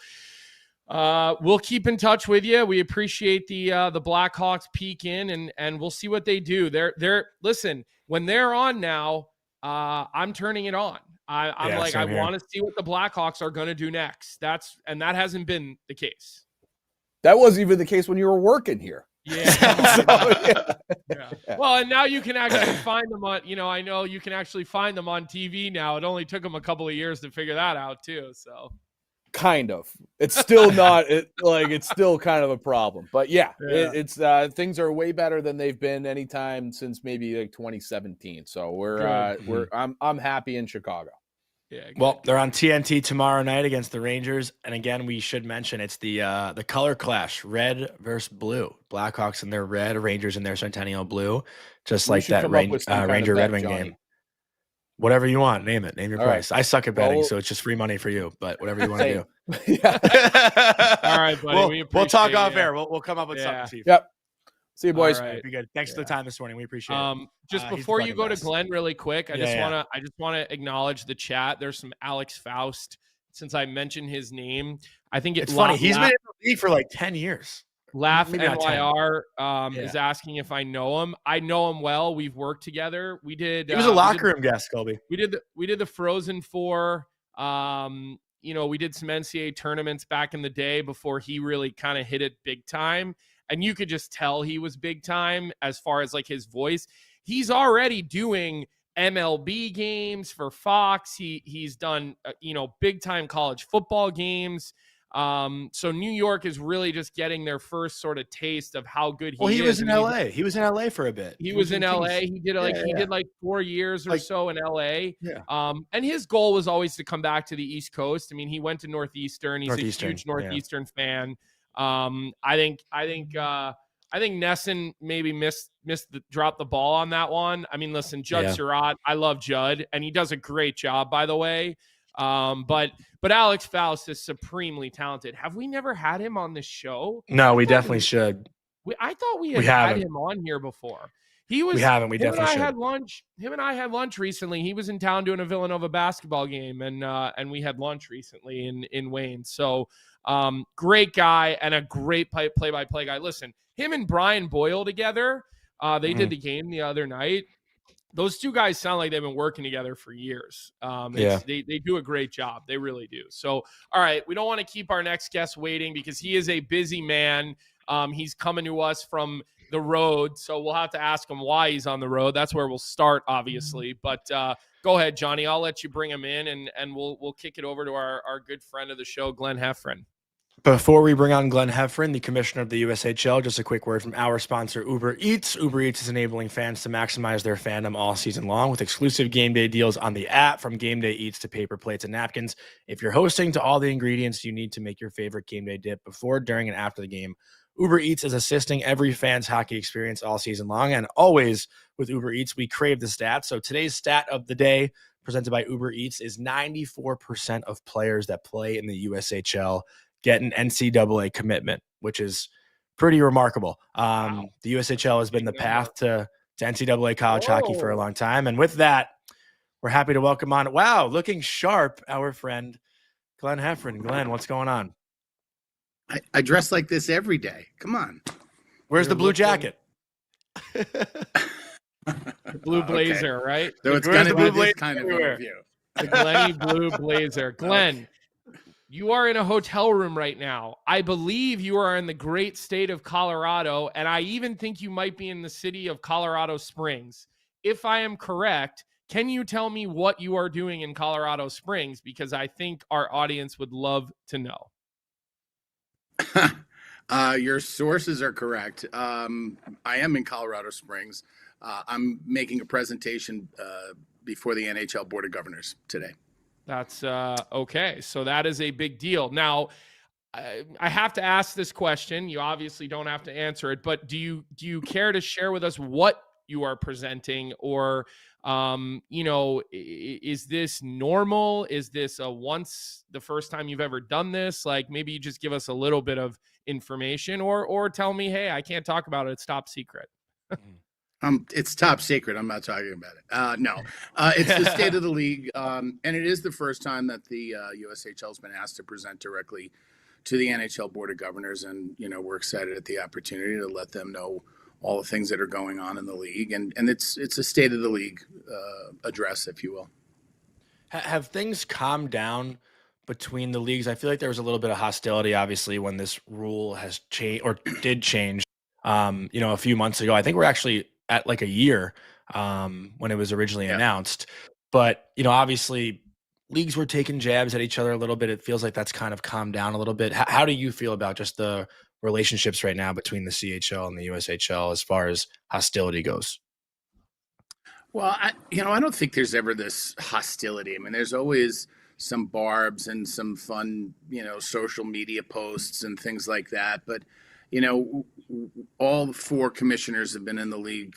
we'll keep in touch with you. We appreciate the Blackhawks peek in and we'll see what they do. They're listen, when they're on now, I'm turning it on. I want to see what the Blackhawks are going to do next. That hasn't been the case. That wasn't even the case when you were working here. Yeah. Well, and now you can actually find them on, I know you can actually find them on TV now. It only took them a couple of years to figure that out too. So kind of, it's still not it's still kind of a problem, but it's things are way better than they've been anytime since maybe 2017. So I'm happy in Chicago. Yeah. Well, they're on TNT tomorrow night against the Rangers, and again, we should mention it's the color clash: red versus blue. Blackhawks in their red, Rangers in their Centennial blue, just like that Ranger Red Wing game. Whatever you want, name it. Name your price. I suck at betting, so it's just free money for you. But whatever you want to do. All right, buddy. We'll talk off air. We'll come up with something. Chief. Yep. See you, boys. All right. Be good. Thanks for the time this morning. We appreciate it. Just before you go to Glenn, really quick, I just want to acknowledge the chat. There's some Alex Faust. Since I mentioned his name, I think it's funny. He's been in the league for like 10 years. Laugh NYR is asking if I know him. I know him well. We've worked together. We did. He was a locker room guest, Colby. We did the Frozen Four. We did some NCAA tournaments back in the day before he really kind of hit it big time. And you could just tell he was big time as far as his voice. He's already doing MLB games for Fox. He's done, big time college football games. So New York is really just getting their first sort of taste of how good he is. He was in LA. He was in LA for a bit. He was in LA. He did 4 years or so in LA. Yeah. And his goal was always to come back to the East Coast. I mean, he went to Northeastern. He's a huge Northeastern fan. I think Nesson maybe dropped the ball on that one. I mean, listen, Judd Surratt, I love Judd, and he does a great job, by the way. But Alex Faust is supremely talented. Have we never had him on this show? No, we definitely should. I thought we had him on here before. We haven't. We definitely should. Him and I had lunch recently. He was in town doing a Villanova basketball game, and we had lunch recently in Wayne. So, great guy and a great play-by-play guy. Listen, him and Brian Boyle together, they did the game the other night. Those two guys sound like they've been working together for years. They do a great job. They really do. So, all right, we don't want to keep our next guest waiting because he is a busy man. He's coming to us from the road, so we'll have to ask him why he's on the road. That's where we'll start, obviously. But go ahead, Johnny. I'll let you bring him in, and we'll kick it over to our good friend of the show, Glenn Heffron. Before we bring on Glenn Heffron, the commissioner of the USHL, just a quick word from our sponsor, Uber Eats. Uber Eats is enabling fans to maximize their fandom all season long with exclusive game day deals on the app, from game day eats to paper plates and napkins. If you're hosting, to all the ingredients you need to make your favorite game day dip before, during, and after the game, Uber Eats is assisting every fan's hockey experience all season long. And always with Uber Eats, we crave the stats. So today's stat of the day, presented by Uber Eats, is 94% of players that play in the USHL get an NCAA commitment, which is pretty remarkable. The USHL has been the path to NCAA college hockey for a long time. And with that, we're happy to welcome on, looking sharp, our friend Glenn Heffron. Glenn, what's going on? I dress like this every day. Come on. Where's the blue jacket? Blue blazer, right? So it's going to be this kind of interview. The Glenny blue blazer. Glenn, you are in a hotel room right now. I believe you are in the great state of Colorado, and I even think you might be in the city of Colorado Springs. If I am correct, can you tell me what you are doing in Colorado Springs? Because I think our audience would love to know. Your sources are correct. I am in Colorado Springs. I'm making a presentation before the NHL Board of Governors today. That's okay. So that is a big deal. Now, I have to ask this question. You obviously don't have to answer it, but do you care to share with us what you are presenting, or is this normal? Is this the first time you've ever done this? Like, maybe you just give us a little bit of information, or tell me, hey, I can't talk about it. It's top secret. It's top secret. I'm not talking about it. No, it's the state of the league, and it is the first time that the USHL has been asked to present directly to the NHL Board of Governors, and we're excited at the opportunity to let them know all the things that are going on in the league, and it's a state of the league address, if you will. Have things calmed down between the leagues? I feel like there was a little bit of hostility, obviously, when this rule has changed or did change. A few months ago. I think we're actually at like a year when it was originally announced. But obviously, leagues were taking jabs at each other a little bit. It feels like that's kind of calmed down a little bit. How do you feel about just the relationships right now between the CHL and the USHL as far as hostility goes? Well, I don't think there's ever this hostility. I mean, there's always some barbs and some fun, social media posts and things like that. But, all four commissioners have been in the league,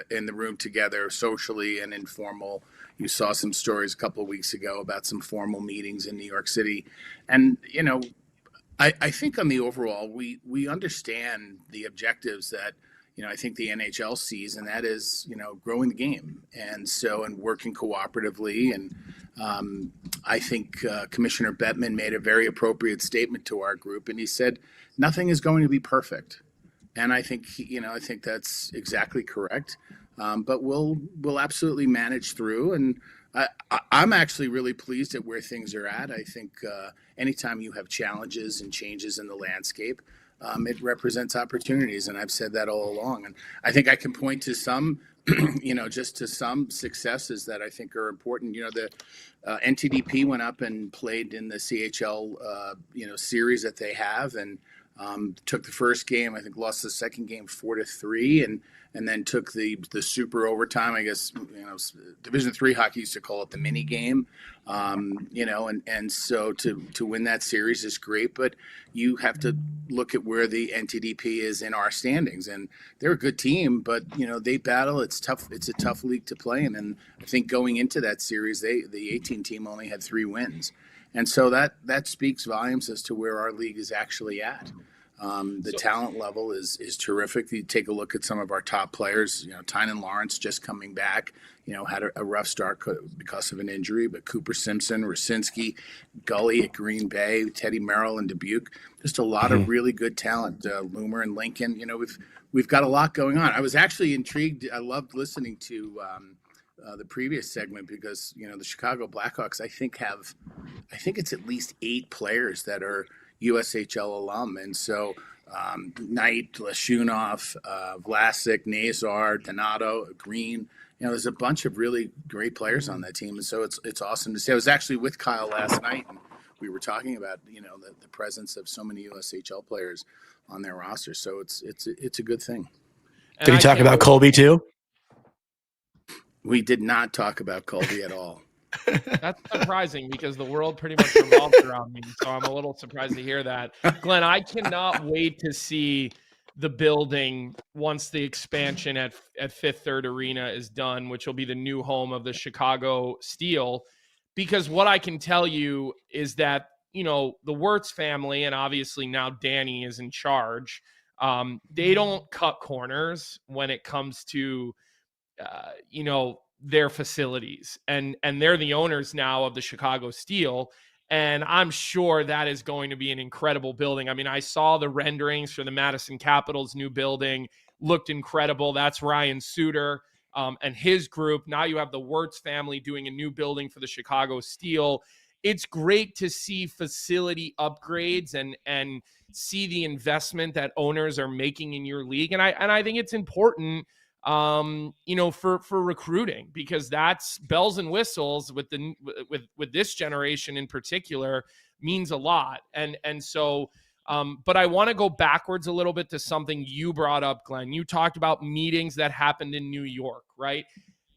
in the room together, socially and informal. You saw some stories a couple of weeks ago about some formal meetings in New York City. And, I think on the overall, we understand the objectives that, I think the NHL sees, and that is, growing the game. And working cooperatively. And I think Commissioner Bettman made a very appropriate statement to our group, and he said, nothing is going to be perfect. And I think, I think that's exactly correct. But we'll absolutely manage through. And I'm actually really pleased at where things are at. I think anytime you have challenges and changes in the landscape, it represents opportunities. And I've said that all along. And I think I can point to some, just to some successes that I think are important. The NTDP went up and played in the CHL, series that they have, and took the first game. I think lost the second game 4-3, and then took the super overtime. I guess Division III hockey used to call it the mini game. And so to win that series is great, but you have to look at where the NTDP is in our standings, and they're a good team, but they battle. It's tough. It's a tough league to play in, and I think going into that series, the 18 team only had 3 wins. And so that speaks volumes as to where our league is actually at. The talent level is terrific. You take a look at some of our top players. Tynan Lawrence just coming back. Had a rough start because of an injury, but Cooper Simpson, Rosinski, Gully at Green Bay, Teddy Merrill in Dubuque. Just a lot of really good talent. Loomer and Lincoln. We've got a lot going on. I was actually intrigued. I loved listening to the previous segment because the Chicago Blackhawks I think it's at least 8 players that are USHL alum, and so Knight, Lashunov, Vlasic, Nazar, Donato, Green. There's a bunch of really great players on that team, and so it's awesome to see. I was actually with Kyle last night, and we were talking about the presence of so many USHL players on their roster. So it's a good thing. Did you talk about Colby too? We did not talk about Colby at all. That's surprising because the world pretty much revolves around me. So I'm a little surprised to hear that. Glenn, I cannot wait to see the building once the expansion at Fifth Third Arena is done, which will be the new home of the Chicago Steel. Because what I can tell you is that, the Wirtz family, and obviously now Danny is in charge, they don't cut corners when it comes to, their facilities, and they're the owners now of the Chicago Steel. And I'm sure that is going to be an incredible building. I mean, I saw the renderings for the Madison Capitals new building, looked incredible. That's Ryan Suter and his group. Now you have the Wirtz family doing a new building for the Chicago Steel. It's great to see facility upgrades and see the investment that owners are making in your league. And I think it's important for recruiting, because that's bells and whistles with this generation in particular means a lot. And so But I want to go backwards a little bit to something you brought up, Glenn. You talked about meetings that happened in New York, right?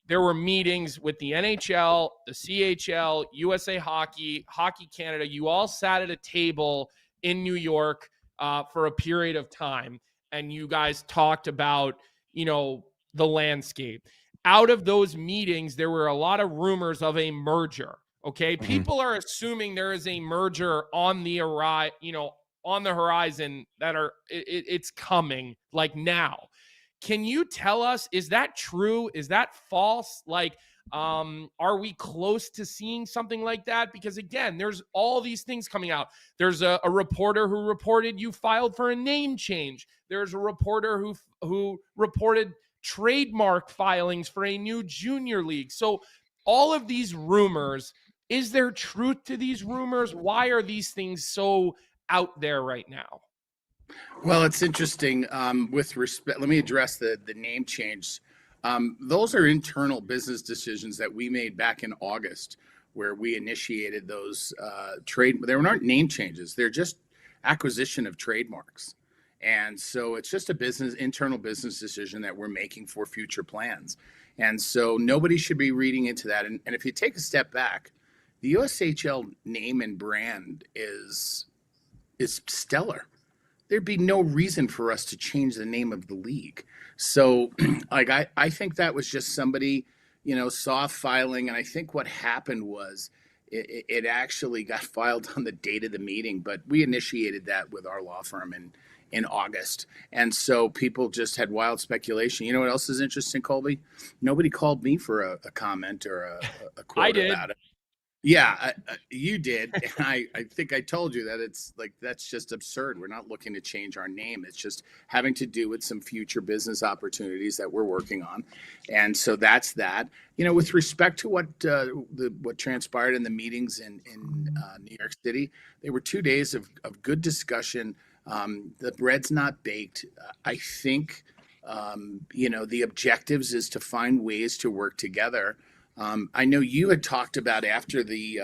There were meetings with the NHL, the CHL, USA Hockey, Hockey Canada. You all sat at a table in New York for a period of time, and you guys talked about, the landscape. Out of those meetings, there were a lot of rumors of a merger. Okay, people are assuming there is a merger on the horizon that it's coming like now. Can you tell us, is that true? Is that false? Like, are we close to seeing something like that? Because again, there's all these things coming out. There's a reporter who reported you filed for a name change. There's a reporter who reported trademark filings for a new junior league. So all of these rumors, is there truth to these rumors? Why are these things so out there right now? Well, it's interesting. With respect, let me address the name change. Those are internal business decisions that we made back in August, where we initiated those trade. They weren't name changes; they're just acquisition of trademarks, and so it's just a internal business decision that we're making for future plans. And so nobody should be reading into that. And if you take a step back, the USHL name and brand is stellar. There'd be no reason for us to change the name of the league. So like, I think that was just somebody, soft filing. And I think what happened was it actually got filed on the date of the meeting, but we initiated that with our law firm in August. And so people just had wild speculation. You know what else is interesting, Colby? Nobody called me for a comment or a quote about it. Yeah, you did. And I think I told you that it's like, that's just absurd. We're not looking to change our name. It's just having to do with some future business opportunities that we're working on. And so that's that. With respect to what transpired in the meetings in New York City, they were 2 days of good discussion. The bread's not baked. I think, the objectives is to find ways to work together. I know you had talked about after the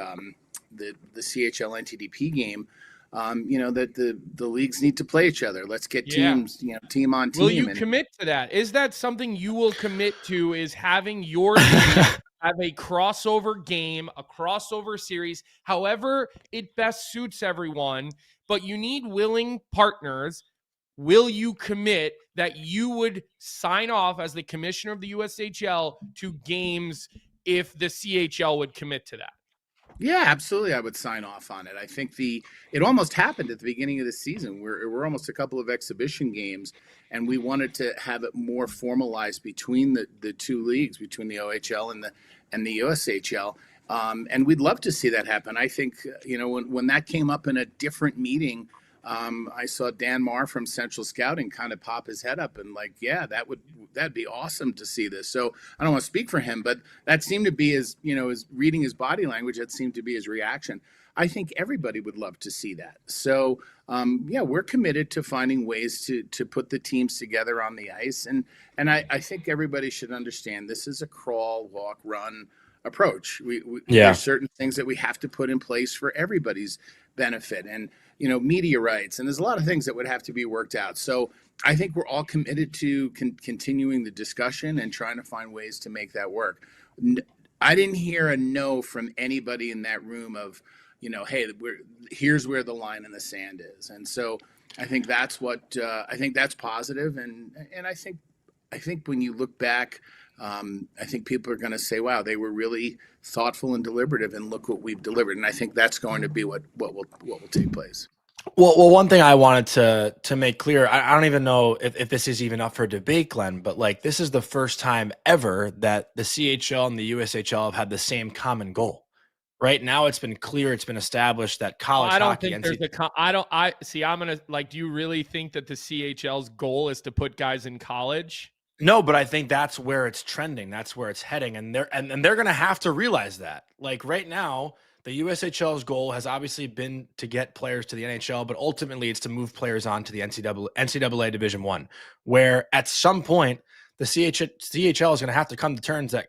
CHL NTDP game, that the leagues need to play each other. Let's get teams, team on team. Will you commit to that? Is that something you will commit to, is having your team have a crossover game, a crossover series, however it best suits everyone, but you need willing partners? Will you commit that you would sign off as the commissioner of the USHL to games if the CHL would commit to that? Yeah, absolutely. I would sign off on it. I think it almost happened at the beginning of the season. We're almost a couple of exhibition games, and we wanted to have it more formalized between the two leagues, between the OHL and the USHL. And we'd love to see that happen. I think, when that came up in a different meeting, I saw Dan Marr from Central Scouting kind of pop his head up and like, yeah, that'd be awesome to see this. So I don't want to speak for him, but that seemed to be his reading his body language. That seemed to be his reaction. I think everybody would love to see that. So we're committed to finding ways to put the teams together on the ice. And I think everybody should understand this is a crawl, walk, run approach. There's certain things that we have to put in place for everybody's benefit, and media rights, and there's a lot of things that would have to be worked out. So I think we're all committed to continuing the discussion and trying to find ways to make that work. I didn't hear a no from anybody in that room of, hey, here's where the line in the sand is. And so I think that's I think that's positive. And I think when you look back, I think people are going to say, wow, they were really thoughtful and deliberative, and look what we've delivered. And I think that's going to be what will take place. Well, one thing I wanted to make clear, I don't even know if this is even up for debate, Glenn, but like, this is the first time ever that the CHL and the USHL have had the same common goal. Right now, it's been clear, it's been established that college I don't hockey. Think there's I'm gonna do you really think that the CHL's goal is to put guys in college? No, but I think that's where it's trending. That's where it's heading. And they're going to have to realize that. Like right now, the USHL's goal has obviously been to get players to the NHL, but ultimately it's to move players on to the NCAA Division I, where at some point the CHL is going to have to come to terms that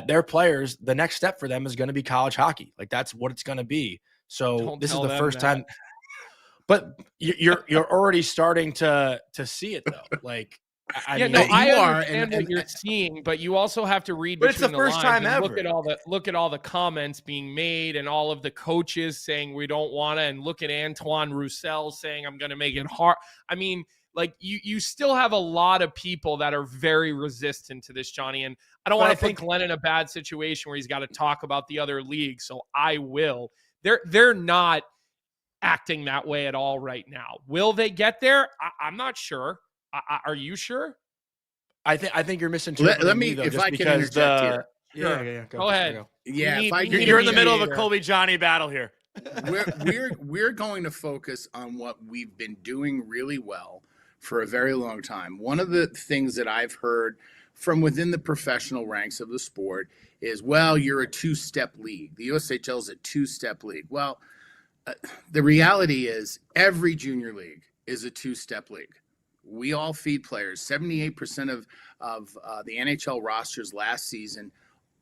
their players, the next step for them is going to be college hockey. Like that's what it's going to be. So this is the first time. But you're already starting to see it though. Like, I Yeah, mean, no, you I are, understand what you're seeing, but you also have to read But it's between the the first lines time and ever. look at all the comments being made and all of the coaches saying we don't want to, and look at Antoine Roussel saying I'm going to make it hard. I mean, like you still have a lot of people that are very resistant to this, Johnny. And I don't But want I to put think- Glenn in a bad situation where he's got to talk about the other league. So I will. They're not acting that way at all right now. Will they get there? I'm not sure. Are you sure? I think you're misinterpreting Let me- me though, if just I can because interject here. Yeah, Go ahead. Yeah, We if I need- can we You're in the need middle of a here. Colby Johnny battle here. we're going to focus on what we've been doing really well for a very long time. One of the things that I've heard from within the professional ranks of the sport is, well, you're a two-step league. The USHL is a two-step league. Well, the reality is every junior league is a two-step league. We all feed players. 78% of the NHL rosters last season,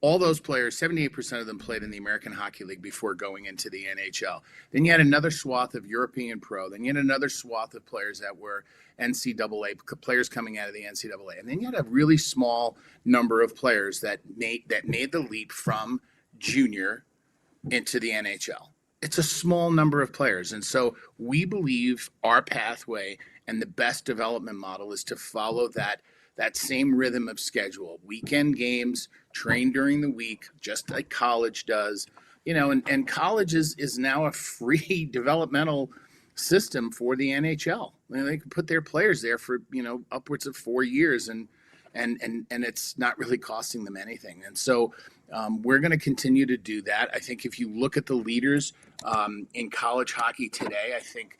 all those players, 78% of them played in the American Hockey League before going into the NHL. Then you had another swath of European Pro. Then you had another swath of players that were NCAA, players coming out of the NCAA. And then you had a really small number of players that made the leap from junior into the NHL. It's a small number of players. And so we believe our pathway and the best development model is to follow that same rhythm of schedule. Weekend games, train during the week, just like college does. And college is now a free developmental system for the NHL. I mean, they can put their players there for, upwards of 4 years and it's not really costing them anything. And so we're going to continue to do that. I think if you look at the leaders in college hockey today, I think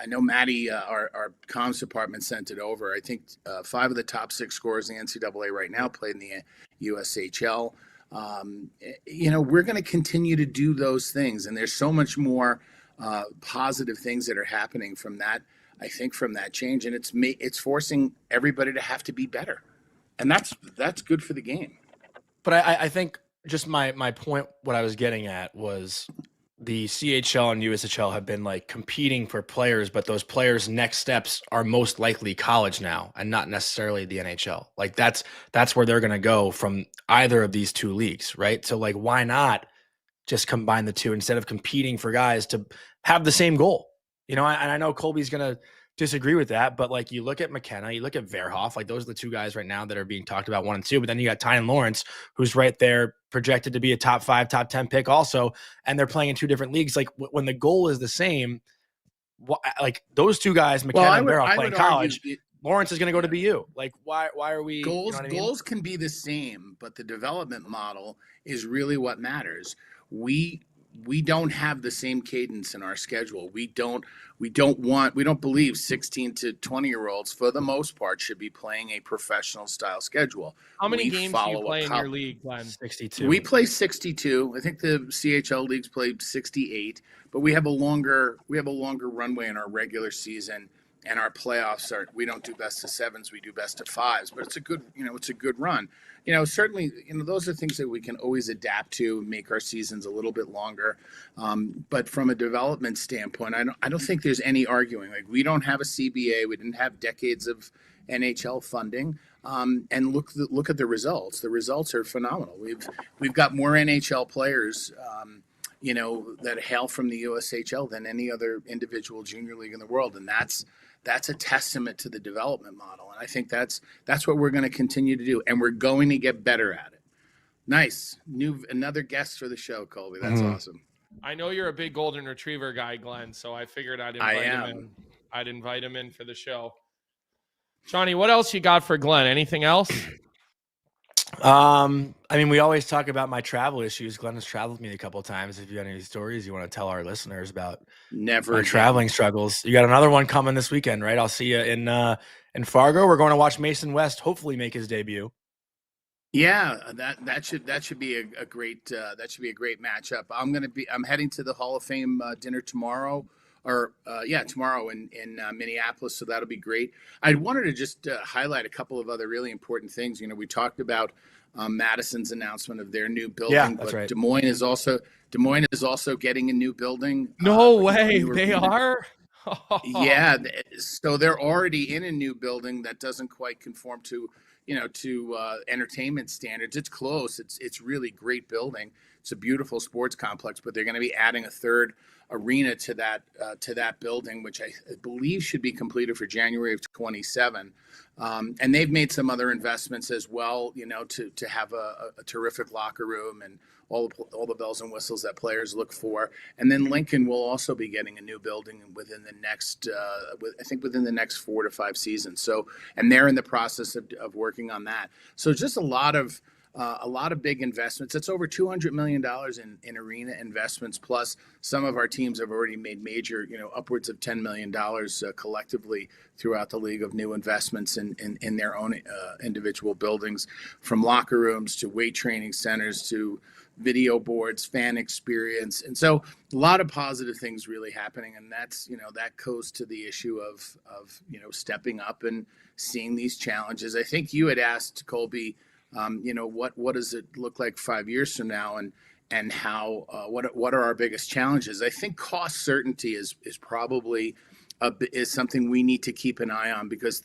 I know Maddie, our comms department, sent it over. I think 5 of the top 6 scorers in the NCAA right now play in the USHL. We're going to continue to do those things, and there's so much more positive things that are happening from that. I think from that change, and it's forcing everybody to have to be better, and that's good for the game. But I think just my point, what I was getting at was the CHL and USHL have been like competing for players, but those players' next steps are most likely college now and not necessarily the NHL. Like that's where they're going to go from either of these two leagues, right? So like, why not just combine the two instead of competing for guys to have the same goal? And I know Colby's going to disagree with that, but like you look at McKenna, you look at Verhoff, like those are the two guys right now that are being talked about 1 and 2, but then you got Tynan Lawrence, who's right there projected to be a top 5, top 10 pick also, and they're playing in 2 different leagues. Like when the goal is the same, like those two guys, McKenna and Verhoff playing college, Lawrence is going to go to BU. Like why are we goals can be the same, but the development model is really what matters. We don't have the same cadence in our schedule. We don't believe 16 to 20-year-olds for the most part should be playing a professional style schedule. How many games do you play in your league, Glenn? 62. We play 62. I think the CHL leagues play 68, but we have a longer runway in our regular season, and our playoffs we don't do best of 7s, we do best of 5s, but it's a good run. Certainly, those are things that we can always adapt to, make our seasons a little bit longer. But from a development standpoint, I don't think there's any arguing. Like we don't have a CBA, we didn't have decades of NHL funding, and look at the results. The results are phenomenal. We've got more NHL players, that hail from the USHL than any other individual junior league in the world, and that's a testament to the development model. And I think that's what we're going to continue to do. And we're going to get better at it. Nice. Another guest for the show, Colby. That's awesome. I know you're a big golden retriever guy, Glenn, so I figured I'd invite him in for the show. Johnny, what else you got for Glenn? Anything else? We always talk about my travel issues. Glenn has traveled with me a couple of times. If you got any stories you want to tell our listeners about my traveling struggles, you got another one coming this weekend, right? I'll see you in Fargo. We're going to watch Mason West hopefully make his debut. Yeah, that should be a great matchup. I'm heading to the Hall of Fame dinner tomorrow. Tomorrow in Minneapolis, so that'll be great. I wanted to just highlight a couple of other really important things. We talked about Madison's announcement of their new building. Yeah, that's but right. Des Moines is also getting a new building. No a way, new they arena. are. Yeah, so they're already in a new building that doesn't quite conform to entertainment standards. It's close. It's really great building. It's a beautiful sports complex, but they're going to be adding a third arena to that building, which I believe should be completed for January of 27. And they've made some other investments as well, to have a terrific locker room and all the bells and whistles that players look for. And then Lincoln will also be getting a new building within the next, within the next 4 to 5 seasons. So, and they're in the process of working on that. So just a lot of big investments. It's over $200 million in arena investments. Plus, some of our teams have already made major, upwards of $10 million collectively throughout the league of new investments in their own individual buildings, from locker rooms to weight training centers to video boards, fan experience. And so a lot of positive things really happening. And that's, that goes to the issue of stepping up and seeing these challenges. I think you had asked, Colby, what does it look like 5 years from now, and how what are our biggest challenges? I think cost certainty is probably is something we need to keep an eye on, because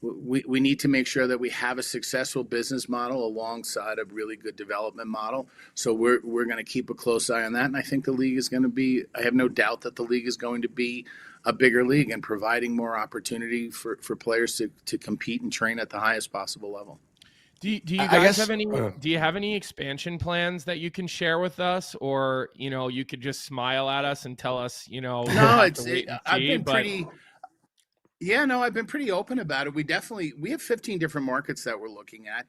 we need to make sure that we have a successful business model alongside a really good development model. So we're going to keep a close eye on that, and I think the league is going to be. I have no doubt that the league is going to be a bigger league and providing more opportunity for players to compete and train at the highest possible level. Do you guys have any? Do you have any expansion plans that you can share with us, or you could just smile at us and tell us, No, I've been pretty open about it. We have 15 different markets that we're looking at,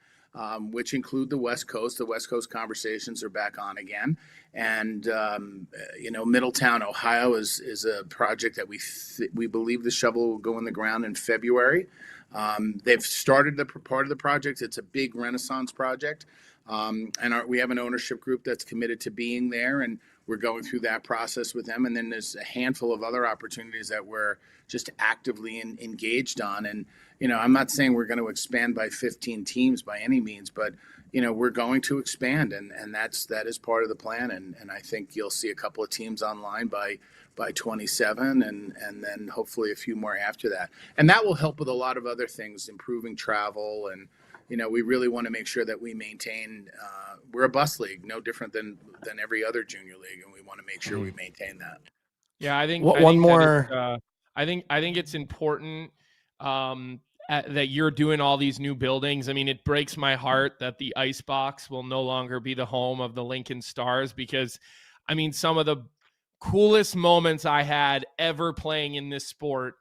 which include the West Coast. The West Coast conversations are back on again, and Middletown, Ohio is a project that we believe the shovel will go in the ground in February. They've started the part of the project. It's a big Renaissance project, and we have an ownership group that's committed to being there, and we're going through that process with them. And then there's a handful of other opportunities that we're just actively engaged on. And I'm not saying we're going to expand by 15 teams by any means, but we're going to expand, and that is part of the plan. And I think you'll see a couple of teams online by 27, and then hopefully a few more after that. And that will help with a lot of other things, improving travel. And, we really want to make sure that we maintain, we're a bus league, no different than every other junior league. And we want to make sure we maintain that. Yeah, I think it's important that you're doing all these new buildings. I mean, it breaks my heart that the Ice Box will no longer be the home of the Lincoln Stars, because, I mean, some of the coolest moments I had ever playing in this sport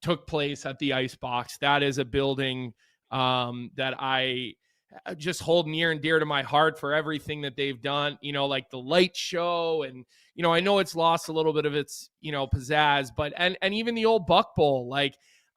took place at the Ice Box. That is a building that I just hold near and dear to my heart for everything that they've done, like the light show. And, I know it's lost a little bit of its, pizzazz, but, and even the old Buck Bowl,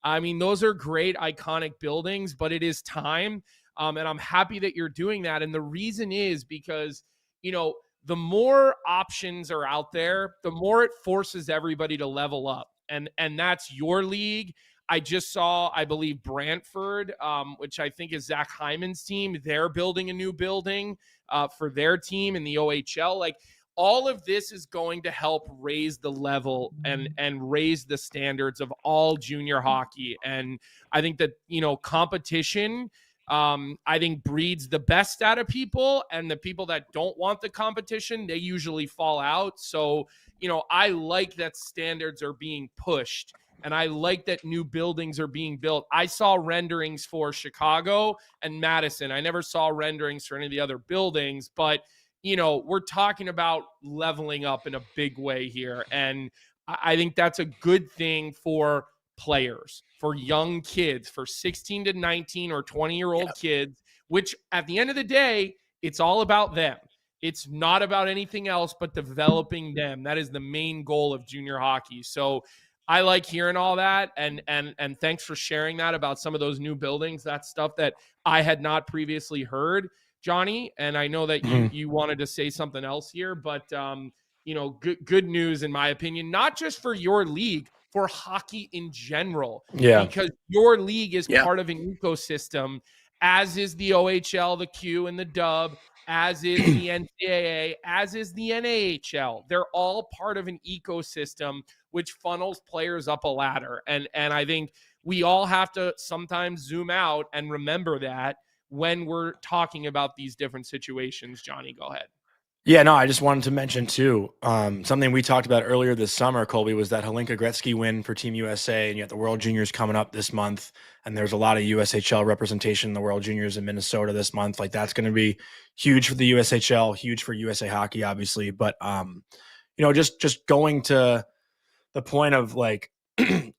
those are great, iconic buildings, but it is time. And I'm happy that you're doing that. And the reason is because, the more options are out there, the more it forces everybody to level up. And that's your league. I just saw, I believe, Brantford, which I think is Zach Hyman's team. They're building a new building for their team in the OHL. All of this is going to help raise the level and raise the standards of all junior hockey. And I think that, competition, I think, breeds the best out of people, and the people that don't want the competition, they usually fall out. So, I like that standards are being pushed, and I like that new buildings are being built. I saw renderings for Chicago and Madison. I never saw renderings for any of the other buildings, but we're talking about leveling up in a big way here. And I think that's a good thing for players, for young kids, for 16 to 19 or 20-year-old kids, which at the end of the day, it's all about them. It's not about anything else but developing them. That is the main goal of junior hockey. So I like hearing all that. And thanks for sharing that about some of those new buildings. That's stuff that I had not previously heard, Johnny. And I know that you wanted to say something else here, but good news in my opinion, not just for your league, for hockey in general, because your league is part of an ecosystem. as is the OHL, the Q, and the Dub, as is the NCAA, as is the NAHL. They're all part of an ecosystem which funnels players up a ladder. And I think we all have to sometimes zoom out and remember that when we're talking about these different situations. Johnny, go ahead. Yeah, no, I just wanted to mention too, something we talked about earlier this summer, Colby, was that Hlinka Gretzky win for Team USA, and you got the World Juniors coming up this month, and there's a lot of USHL representation in the World Juniors in Minnesota this month. Like, that's going to be huge for the USHL, huge for USA Hockey, obviously. But just going to the point of like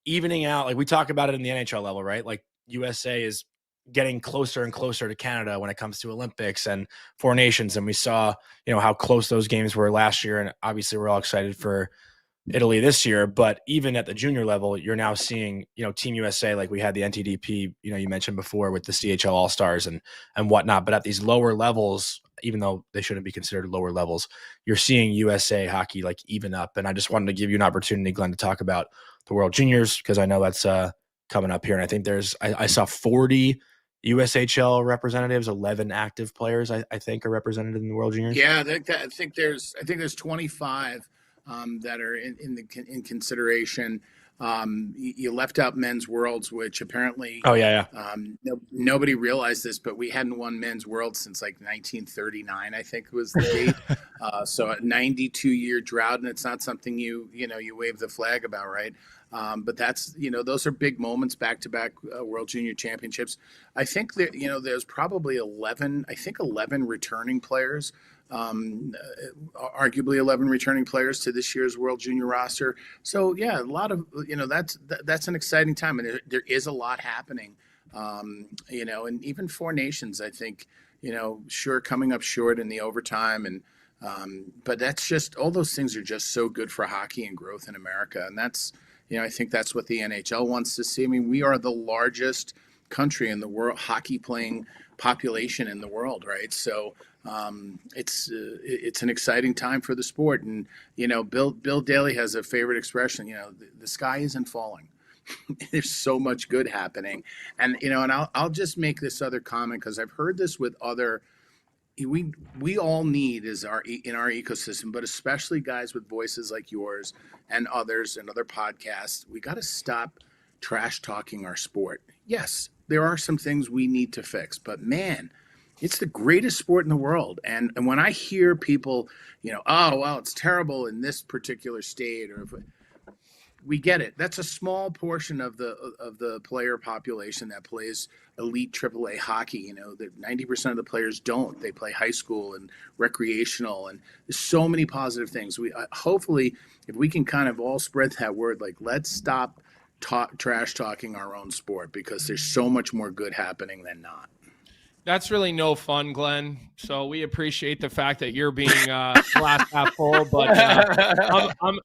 evening out, like we talk about it in the NHL level, right? Like USA is getting closer and closer to Canada when it comes to Olympics and Four Nations. And we saw, how close those games were last year. And obviously we're all excited for Italy this year, but even at the junior level, you're now seeing, Team USA, like we had the NTDP, you mentioned before with the CHL All-Stars and whatnot, but at these lower levels, even though they shouldn't be considered lower levels, you're seeing USA hockey like even up. And I just wanted to give you an opportunity, Glenn, to talk about the World Juniors, because I know that's coming up here. And I think I saw 40 USHL representatives, 11 active players, I think, are represented in the World Juniors. Yeah, I think there's 25 that are in consideration. You left out men's worlds, which apparently nobody realized this, but we hadn't won men's worlds since like 1939, I think was the date. So a 92-year drought, and it's not something you wave the flag about, right? But that's, those are big moments, back-to-back World Junior Championships. I think that, there's probably 11 returning players, arguably 11 returning players to this year's World Junior roster. So yeah, a lot of, that's an exciting time, and there is a lot happening, and even Four Nations, I think, sure, coming up short in the overtime, and but that's just, all those things are just so good for hockey and growth in America. And that's, I think that's what the NHL wants to see. I mean, we are the largest country in the world, hockey playing population in the world, right? So it's an exciting time for the sport. And, Bill Daly has a favorite expression, the sky isn't falling. There's so much good happening. And, and I'll just make this other comment, because I've heard this with other, we all need in our ecosystem, but especially guys with voices like yours and others and other podcasts, we got to stop trash talking our sport. Yes, there are some things we need to fix, but man, it's the greatest sport in the world. And when I hear people, oh, well, it's terrible in this particular state, or we get it. That's a small portion of the player population that plays elite AAA hockey. That 90% of the players don't. They play high school and recreational, and there's so many positive things. We hopefully, if we can kind of all spread that word, like, let's stop trash talking our own sport, because there's so much more good happening than not. That's really no fun, Glenn. So we appreciate the fact that you're being glass half full, but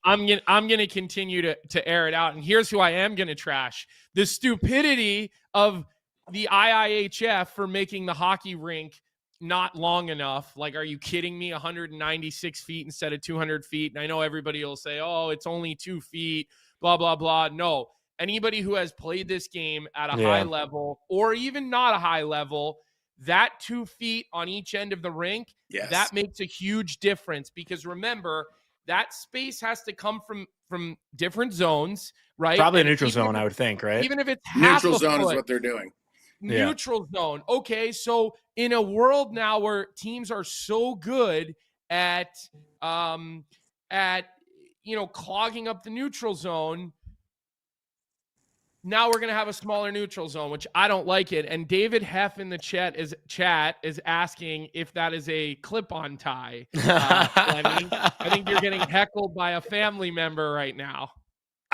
I'm gonna continue to air it out. And here's who I am gonna trash: the stupidity of the IIHF for making the hockey rink not long enough. Like, are you kidding me? 196 feet instead of 200 feet. And I know everybody will say, "Oh, it's only 2 feet." Blah blah blah. No, anybody who has played this game at a high level, or even not a high level, that 2 feet on each end of the rink, yes, that makes a huge difference. Because remember, that space has to come from different zones, right? Probably a neutral zone, I would think, right? Even if it's half neutral a zone foot, is what they're doing. Neutral zone. Okay, so in a world now where teams are so good at clogging up the neutral zone, now we're going to have a smaller neutral zone, which I don't like it. And David Heff in the chat is asking if that is a clip-on tie. Lenny, I think you're getting heckled by a family member right now.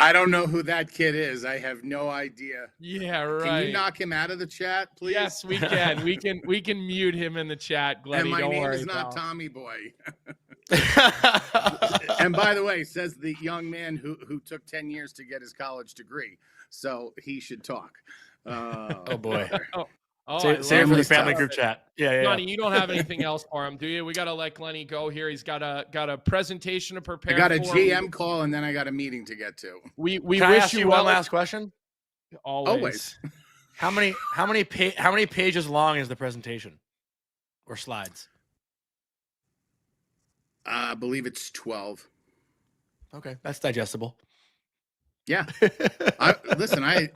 I don't know who that kid is. I have no idea. Yeah, right. Can you knock him out of the chat, please? Yes, we can. We can mute him in the chat, Glenny. And my don't name worry, is not pal. Tommy Boy. And by the way, says the young man who took 10 years to get his college degree. So he should talk. Oh boy. Say it for the family group chat. Yeah. Johnny, you don't have anything else for him, do you? We got to let Glenny go here. He's got a presentation to prepare. I got a GM call, and then I got a meeting to get to. We Can I wish ask you you well. one last question? Always. How many pages long is the presentation or slides? I believe it's 12. Okay, that's digestible. Yeah. Listen, I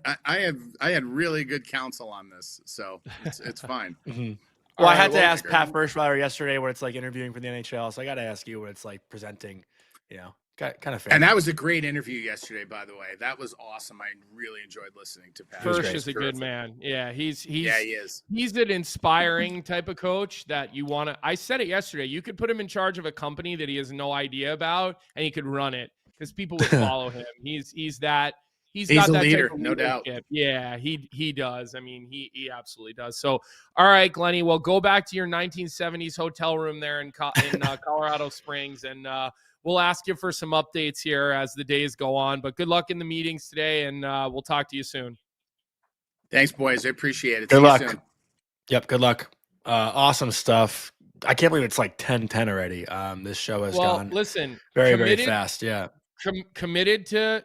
had really good counsel on this, so it's fine. Mm-hmm. All Well, I right, had to well, ask Pat Ferschweiler yesterday when it's like interviewing for the NHL, so I got to ask you when it's like presenting, kind of fair. And that was a great interview yesterday, by the way. That was awesome. I really enjoyed listening to Pat. Fersch is a good man. Yeah, he is. He's an inspiring type of coach that you want to. I said it yesterday. You could put him in charge of a company that he has no idea about, and he could run it because people would follow him. He's got a that leader, type of no doubt. Yeah, he does. I mean, he absolutely does. So, all right, Glenny, well, go back to your 1970s hotel room there in Colorado Springs, and we'll ask you for some updates here as the days go on. But good luck in the meetings today, and we'll talk to you soon. Thanks, boys. I appreciate it. Good See luck. you soon. Yep, good luck. Awesome stuff. I can't believe it's like 10:10 already. This show has gone listen, very, very fast. Yeah. Committed to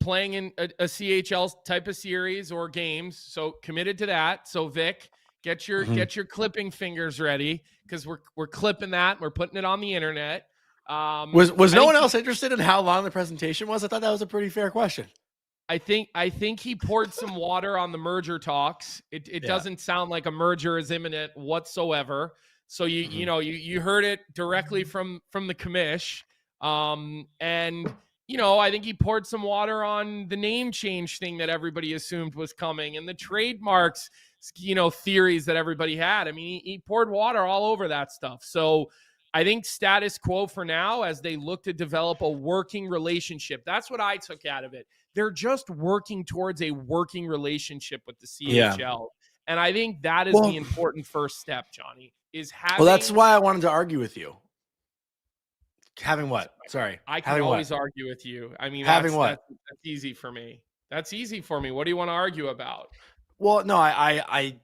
playing in a CHL type of series or games. So committed to that. So Vic, get your clipping fingers ready because we're clipping that. We're putting it on the internet. Was no one else interested in how long the presentation was? I thought that was a pretty fair question. I think he poured some water on the merger talks. It doesn't sound like a merger is imminent whatsoever. So you heard it directly from the commish. And I think he poured some water on the name change thing that everybody assumed was coming and the trademarks, theories that everybody had. I mean, he poured water all over that stuff. So I think status quo for now as they look to develop a working relationship. That's what I took out of it. They're just working towards a working relationship with the CHL. Yeah. And I think that is the important first step, Johnny, is having... Well, that's why I wanted to argue with you. Having what? Sorry. I can always argue with you. I mean, having what? That's easy for me. That's easy for me. What do you want to argue about? Well, no, I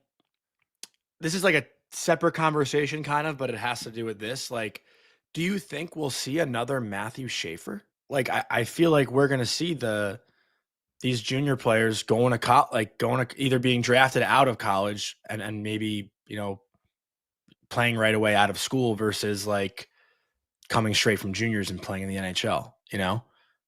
this is like a separate conversation kind of, but it has to do with this. Like, do you think we'll see another Matthew Schaefer? Like, I feel like we're going to see these junior players going to either being drafted out of college and maybe, playing right away out of school versus like coming straight from juniors and playing in the NHL,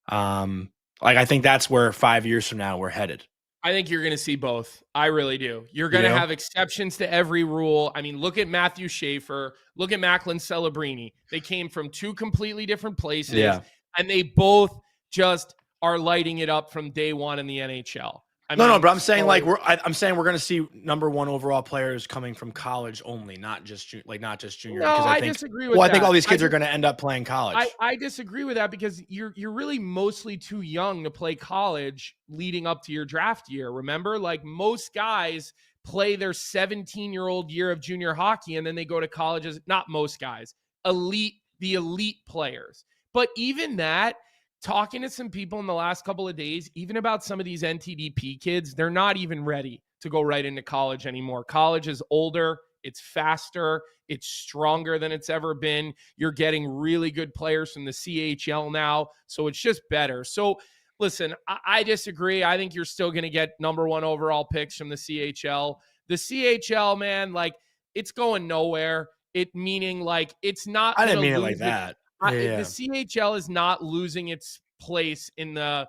I think that's where 5 years from now we're headed. I think you're going to see both. I really do. You're going to have exceptions to every rule. I mean, look at Matthew Schaefer. Look at Macklin Celebrini. They came from two completely different places, and they both just are lighting it up from day one in the NHL. But I'm saying I'm saying we're going to see number one overall players coming from college only, not just junior. No, I disagree with that. I think all these kids are going to end up playing college. I disagree with that because you're really mostly too young to play college leading up to your draft year. Remember, like most guys play their 17-year-old year of junior hockey and then they go to college as not most guys, the elite players. But even that, talking to some people in the last couple of days, even about some of these NTDP kids, they're not even ready to go right into college anymore. College is older, it's faster, it's stronger than it's ever been. You're getting really good players from the CHL now, so it's just better. So listen, I disagree. I think you're still going to get number one overall picks from the CHL. The CHL, man, like it's going nowhere. Meaning like it's not. I didn't mean it like that. The CHL is not losing its place in the,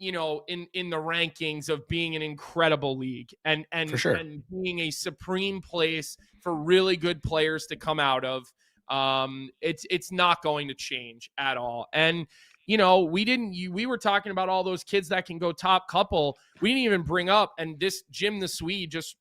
in the rankings of being an incredible league and being a supreme place for really good players to come out of. It's not going to change at all. And, we were talking about all those kids that can go top couple. We didn't even bring up, and this Jim the Swede just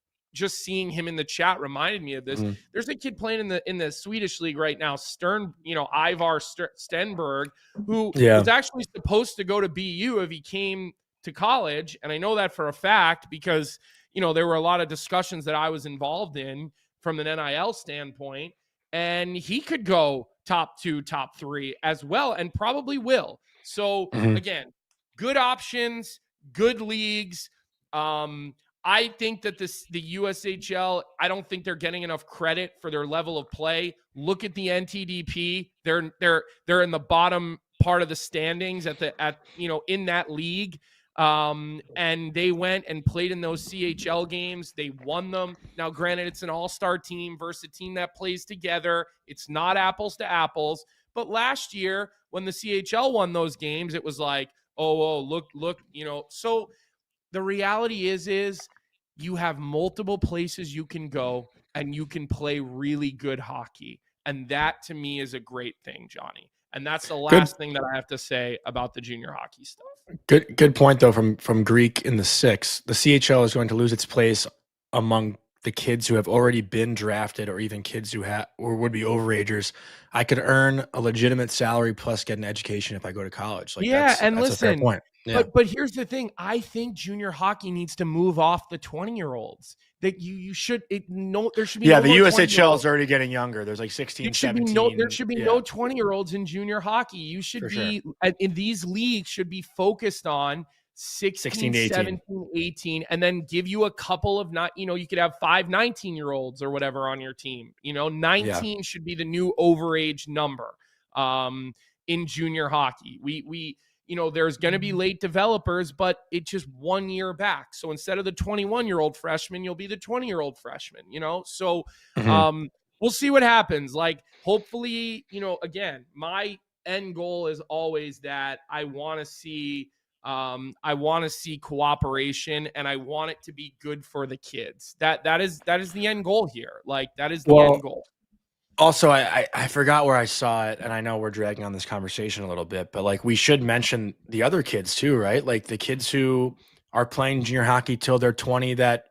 seeing him in the chat reminded me of this. Mm-hmm. There's a kid playing in the Swedish league right now, Ivar Stenberg, who was actually supposed to go to BU if he came to college. And I know that for a fact because, there were a lot of discussions that I was involved in from an NIL standpoint, and he could go top 2, top 3 as well, and probably will. So again, good options, good leagues. I think that the USHL, I don't think they're getting enough credit for their level of play. Look at the NTDP. They're in the bottom part of the standings in that league. And they went and played in those CHL games. They won them. Now, granted, it's an all-star team versus a team that plays together. It's not apples to apples. But last year, when the CHL won those games, it was like, oh, look, So the reality is you have multiple places you can go and you can play really good hockey. And that, to me, is a great thing, Johnny. And that's the last thing that I have to say about the junior hockey stuff. Good point, though, from Greek in the 6. The CHL is going to lose its place among the kids who have already been drafted, or even kids who or would be overagers. I could earn a legitimate salary plus get an education if I go to college. Like, that's listen, a fair point. Yeah. But here's the thing. I think junior hockey needs to move off the 20-year-olds. That you should there should be the USHL is already getting younger. There's like 16, 17. There should be no 20-year-olds in junior hockey. You should in these leagues should be focused on 16 to 17, 18, and then give you a couple of you could have 5 19-year-olds or whatever on your team. 19 should be the new overage number in junior hockey. We there's going to be late developers, but it's just 1 year back. So instead of the 21-year-old freshman, you'll be the 20-year-old freshman, So we'll see what happens. Like, hopefully, again, my end goal is always that I want to see cooperation, and I want it to be good for the kids. That is the end goal here. Like, that is the end goal. Also, I forgot where I saw it, and I know we're dragging on this conversation a little bit, but like, we should mention the other kids too, right? Like the kids who are playing junior hockey till they're 20 that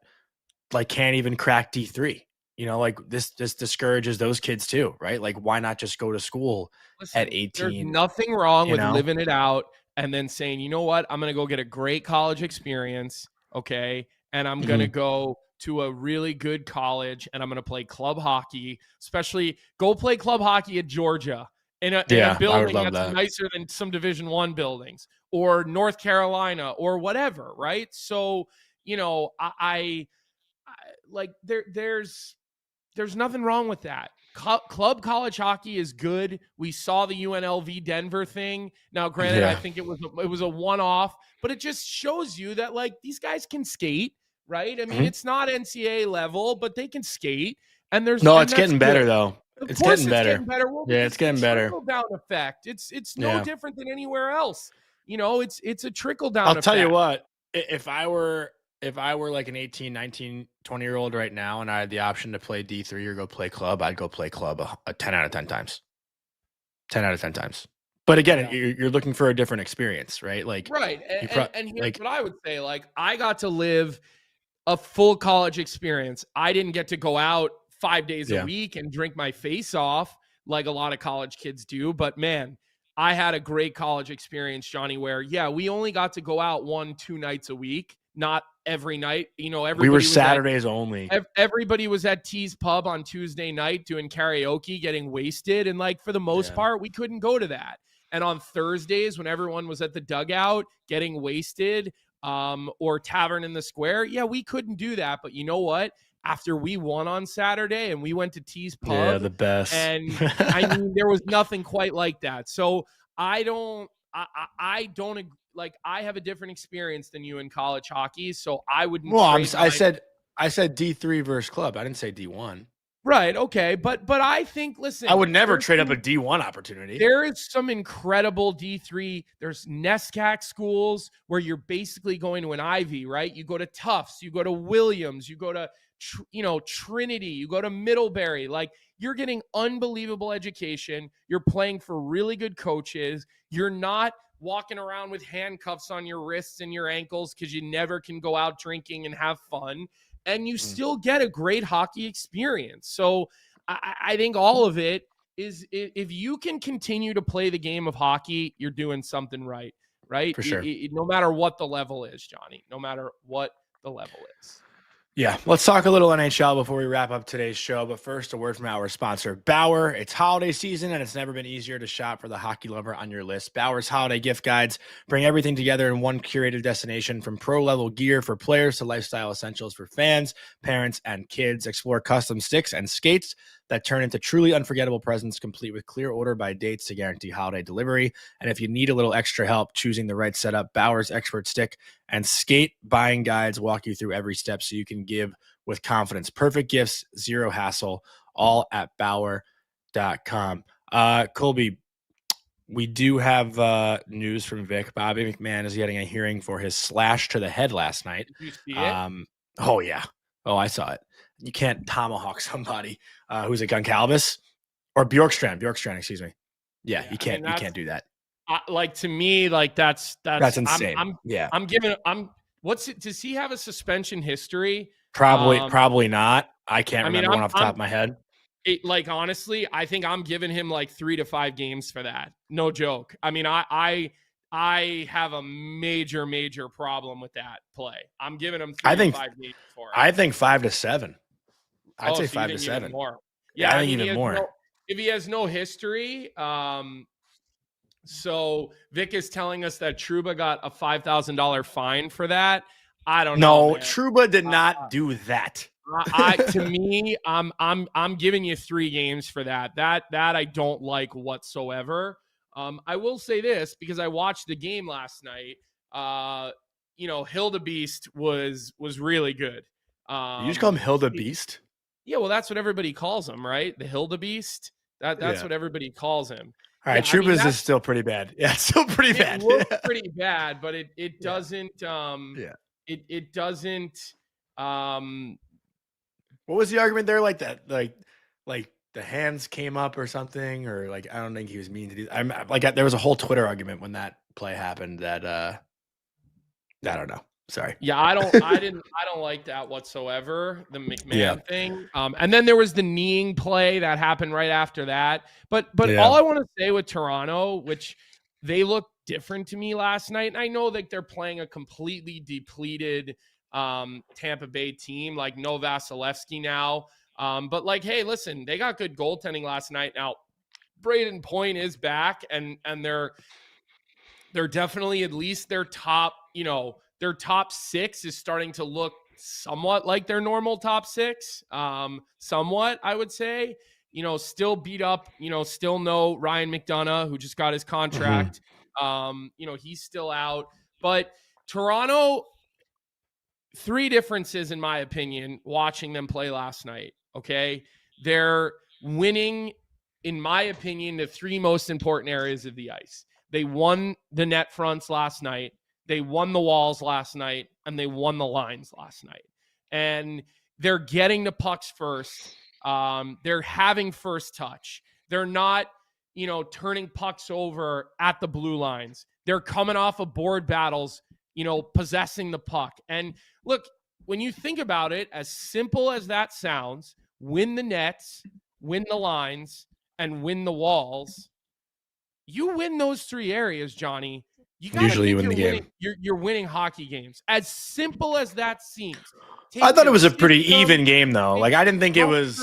like can't even crack D3. Like this discourages those kids too, right? Like, why not just go to school at 18? There's nothing wrong with living it out and then saying, you know what, I'm going to go get a great college experience, okay? And I'm going to go to a really good college, and I'm going to play club hockey, especially go play club hockey at Georgia in a building that's nicer than some Division I buildings, or North Carolina or whatever, right? So, I like there's nothing wrong with that. Club college hockey is good. We saw the UNLV Denver thing. Now, granted, I think it was a one-off, but it just shows you that like these guys can skate. Right? I mean, it's not NCAA level, but they can skate. And it's getting better though. It's getting better. Well, it's getting better. Trickle down effect. It's no different than anywhere else. It's a trickle down effect. I'll tell you what, if I were like an 18, 19, 20-year-old right now, and I had the option to play D3 or go play club, I'd go play club a 10 out of 10 times. 10 out of 10 times. But again, you're looking for a different experience, right? Like, right. And here's what I would say. Like, I got to live a full college experience. I didn't get to go out 5 days a week and drink my face off like a lot of college kids do. But man, I had a great college experience, Johnny, where we only got to go out 1-2 nights a week, not every night. We were Saturdays only. Everybody was at T's Pub on Tuesday night doing karaoke, getting wasted. And like, for the most part, we couldn't go to that. And on Thursdays, when everyone was at the dugout getting wasted, or Tavern in the Square, we couldn't do that. But you know what? After we won on Saturday and we went to T's Pub, the best. And I mean, there was nothing quite like that. So I don't like, I have a different experience than you in college hockey. So I wouldn't. Well, I said D3 versus club. I didn't say D1. Right. Okay. But I think, listen, I would never trade up a D1 opportunity. There is some incredible D3. There's NESCAC schools where you're basically going to an Ivy, right? You go to Tufts, you go to Williams, you go to, Trinity, you go to Middlebury. Like, you're getting unbelievable education. You're playing for really good coaches. You're not walking around with handcuffs on your wrists and your ankles because you never can go out drinking and have fun. And you still get a great hockey experience. So I think all of it is, if you can continue to play the game of hockey, you're doing something right? For sure. No matter what the level is, Johnny, no matter what the level is. Yeah, let's talk a little NHL before we wrap up today's show. But first, a word from our sponsor, Bauer. It's holiday season, and it's never been easier to shop for the hockey lover on your list. Bauer's holiday gift guides bring everything together in one curated destination, from pro-level gear for players to lifestyle essentials for fans, parents, and kids. Explore custom sticks and skates that turn into truly unforgettable presents, complete with clear order by dates to guarantee holiday delivery. And if you need a little extra help choosing the right setup, Bauer's expert stick and skate buying guides walk you through every step so you can give with confidence. Perfect gifts, zero hassle, all at Bauer.com. Colby, we do have news from Vic. Bobby McMahon is getting a hearing for his slash to the head last night. Did you see it? Oh, yeah. Oh, I saw it. You can't tomahawk somebody who's a Goncalves or Bjorkstrand, excuse me. Yeah, you can't. You can't do that. Like, to me, like that's insane. Does he have a suspension history? Probably not. I can't remember one off the top of my head. Honestly, I think I'm giving him like 3 to 5 games for that. No joke. I mean, I have a major problem with that play. I'm giving him 3 to 5 games for it. I think 5 to 7. I'd say 5 to 7. More. Yeah, I think even more. If he has no history, so Vic is telling us that Trouba got a $5,000 fine for that. I don't know. No, Trouba did not do that. To me, I'm giving you 3 games for that. That I don't like whatsoever. I will say this because I watched the game last night. Hildebeest was really good. You just call him Hildebeest? Yeah, well, that's what everybody calls him, right? The Hildebeest. That's what everybody calls him. All right, Trouba's is still pretty bad. Yeah, it's still pretty bad. It looks pretty bad, but it doesn't. It doesn't. What was the argument there? Like that, like the hands came up or something, or like I don't think he was mean to do. There was a whole Twitter argument when that play happened. That I don't know. Sorry. Yeah, I don't like that whatsoever. The McMahon thing. And then there was the kneeing play that happened right after that. But all I want to say with Toronto, which they looked different to me last night, and I know that they're playing a completely depleted Tampa Bay team, like no Vasilevsky now. But like, hey, listen, they got good goaltending last night. Now, Braden Point is back, and they're definitely at least their top, their top 6 is starting to look somewhat like their normal top 6. Somewhat, I would say. Still beat up, still no Ryan McDonough, who just got his contract. He's still out. But Toronto, 3 differences, in my opinion, watching them play last night, okay? They're winning, in my opinion, the 3 most important areas of the ice. They won the net fronts last night. They won the walls last night, and they won the lines last night. And they're getting the pucks first. They're having first touch. They're not, turning pucks over at the blue lines. They're coming off of board battles, possessing the puck. And look, when you think about it, as simple as that sounds, win the nets, win the lines, and win the walls. You win those 3 areas, Johnny. Usually you win the game. You're winning hockey games. As simple as that seems. I thought it was a pretty even game, though. Like, I didn't think it was.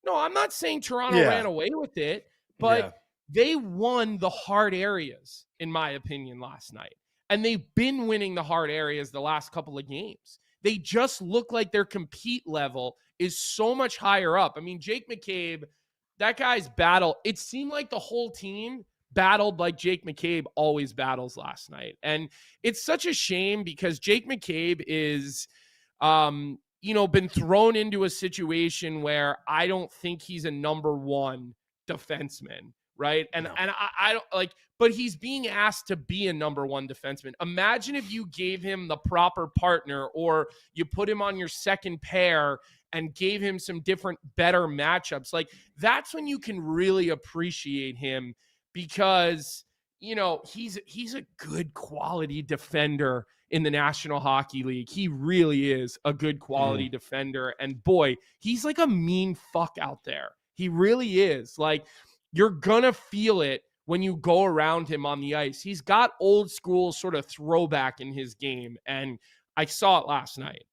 No, I'm not saying Toronto ran away with it, but they won the hard areas, in my opinion, last night. And they've been winning the hard areas the last couple of games. They just look like their compete level is so much higher up. I mean, Jake McCabe, that guy's battle, it seemed like the whole team battled like Jake McCabe always battles last night. And it's such a shame because Jake McCabe is, been thrown into a situation where I don't think he's a number 1 defenseman, right? And I don't like, but he's being asked to be a number 1 defenseman. Imagine if you gave him the proper partner, or you put him on your second pair and gave him some different, better matchups. Like, that's when you can really appreciate him, because, he's a good quality defender in the National Hockey League. He really is a good quality defender. And boy, he's like a mean fuck out there. He really is. Like, you're going to feel it when you go around him on the ice. He's got old school sort of throwback in his game. And I saw it last night.